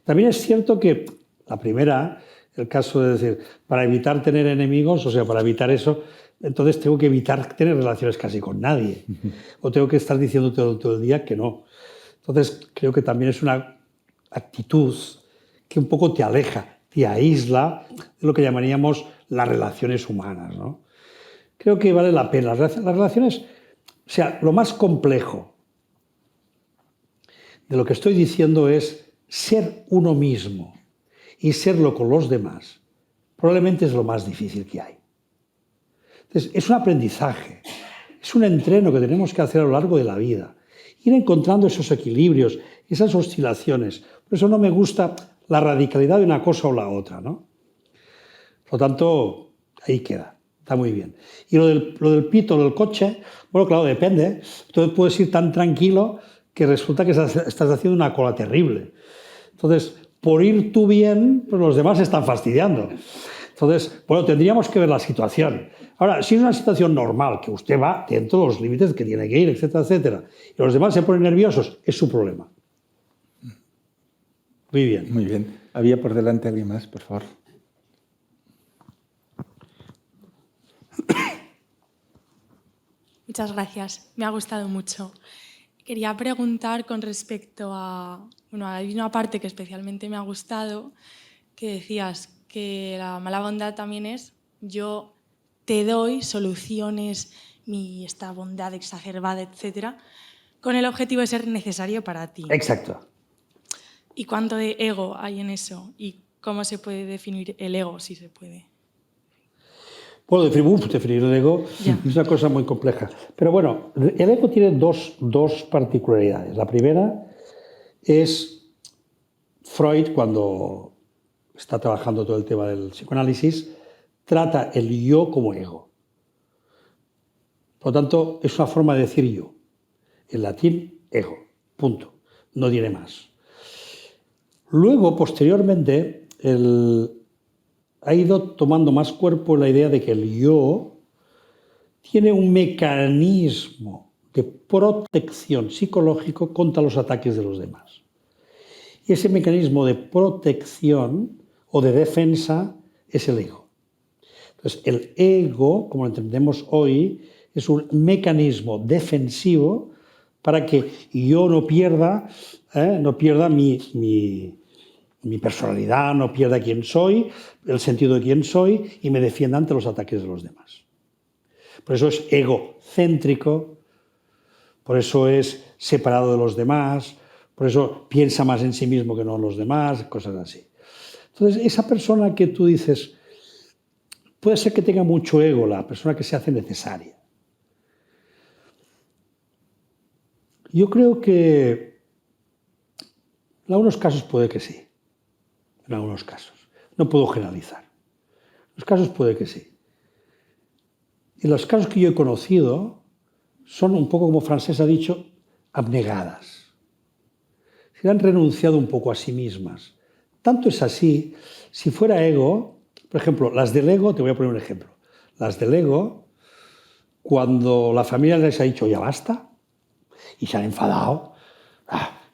También es cierto que la primera, el caso de decir, para evitar tener enemigos, o sea, para evitar eso, entonces tengo que evitar tener relaciones casi con nadie. O tengo que estar diciendo todo el día que no. Entonces, creo que también es una actitud que un poco te aleja, te aísla de lo que llamaríamos las relaciones humanas, ¿no? creo que vale la pena. Las relaciones, o sea, lo más complejo de lo que estoy diciendo es ser uno mismo y serlo con los demás. Probablemente es lo más difícil que hay. Entonces, es un aprendizaje, es un entreno que tenemos que hacer a lo largo de la vida. Ir encontrando esos equilibrios, esas oscilaciones. Por eso no me gusta la radicalidad de una cosa o la otra, ¿no? Por lo tanto, ahí queda, está muy bien. Y lo del pito, lo del coche, bueno, claro, depende. Entonces puedes ir tan tranquilo que resulta que estás haciendo una cola terrible. Entonces, por ir tú bien, pues los demás se están fastidiando. Entonces, bueno, tendríamos que ver la situación. Ahora, si es una situación normal, que usted va dentro de los límites que tiene que ir, etcétera, etcétera, y los demás se ponen nerviosos, es su problema. Muy bien. Muy bien. Había por delante alguien más, por favor. Muchas gracias. Me ha gustado mucho. Quería preguntar con respecto a... Bueno, hay una parte que especialmente me ha gustado, que decías que la mala bondad también es yo te doy soluciones, esta bondad exacerbada, etcétera, con el objetivo de ser necesario para ti. Exacto. ¿Y cuánto de ego hay en eso? ¿Y cómo se puede definir el ego, si se puede? Bueno, definir el ego es una cosa muy compleja. Pero bueno, el ego tiene dos particularidades. La primera es Freud, cuando está trabajando todo el tema del psicoanálisis, trata el yo como ego. Por lo tanto, es una forma de decir yo. En latín, ego. Punto. No tiene más. Luego, posteriormente, ha ido tomando más cuerpo la idea de que el yo tiene un mecanismo de protección psicológico contra los ataques de los demás. Y ese mecanismo de protección o de defensa es el ego. Entonces, el ego, como lo entendemos hoy, es un mecanismo defensivo para que yo no pierda mi personalidad, no pierda quién soy, el sentido de quién soy y me defienda ante los ataques de los demás. Por eso es egocéntrico, por eso es separado de los demás, por eso piensa más en sí mismo que no en los demás, cosas así. Entonces, esa persona que tú dices, puede ser que tenga mucho ego, la persona que se hace necesaria. Yo creo que en algunos casos puede que sí. En algunos casos. No puedo generalizar. En los casos puede que sí. Y los casos que yo he conocido son un poco, como Francés ha dicho, abnegadas. Se han renunciado un poco a sí mismas. Tanto es así, si fuera ego, por ejemplo, las del ego, te voy a poner un ejemplo. Las del ego, cuando la familia les ha dicho ya basta, y se han enfadado,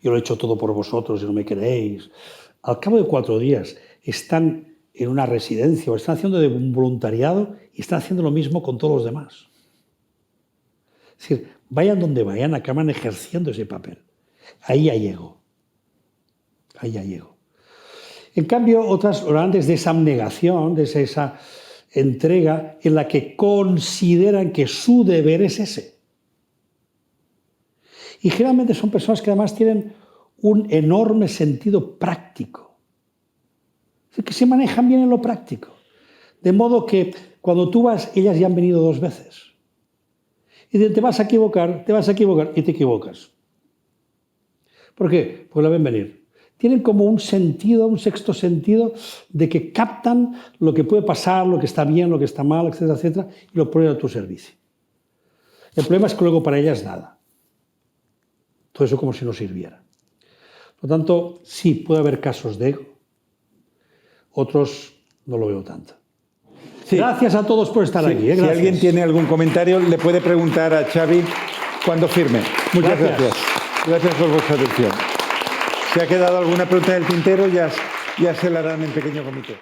yo lo he hecho todo por vosotros y no me queréis. Al cabo de 4 días están en una residencia o están haciendo de un voluntariado y están haciendo lo mismo con todos los demás. Es decir, vayan donde vayan, acaban ejerciendo ese papel. Ahí hay ego. Ahí hay ego. En cambio, otras hablan de esa abnegación, de esa entrega en la que consideran que su deber es ese. Y generalmente son personas que además tienen un enorme sentido práctico. Es decir, que se manejan bien en lo práctico. De modo que cuando tú vas, ellas ya han venido 2 veces. Y te vas a equivocar y te equivocas. ¿Por qué? Porque la ven venir. Tienen como un sentido, un sexto sentido de que captan lo que puede pasar, lo que está bien, lo que está mal, etcétera, etcétera, y lo ponen a tu servicio. El problema es que luego para ellas nada. Todo eso como si no sirviera. Por lo tanto, sí, puede haber casos de ego. Otros no lo veo tanto. Sí. Gracias a todos por estar aquí. Si alguien tiene algún comentario, le puede preguntar a Xavi cuando firme. Muchas gracias. Gracias por vuestra atención. Si ha quedado alguna pregunta en el tintero, ya se la harán en pequeño comité.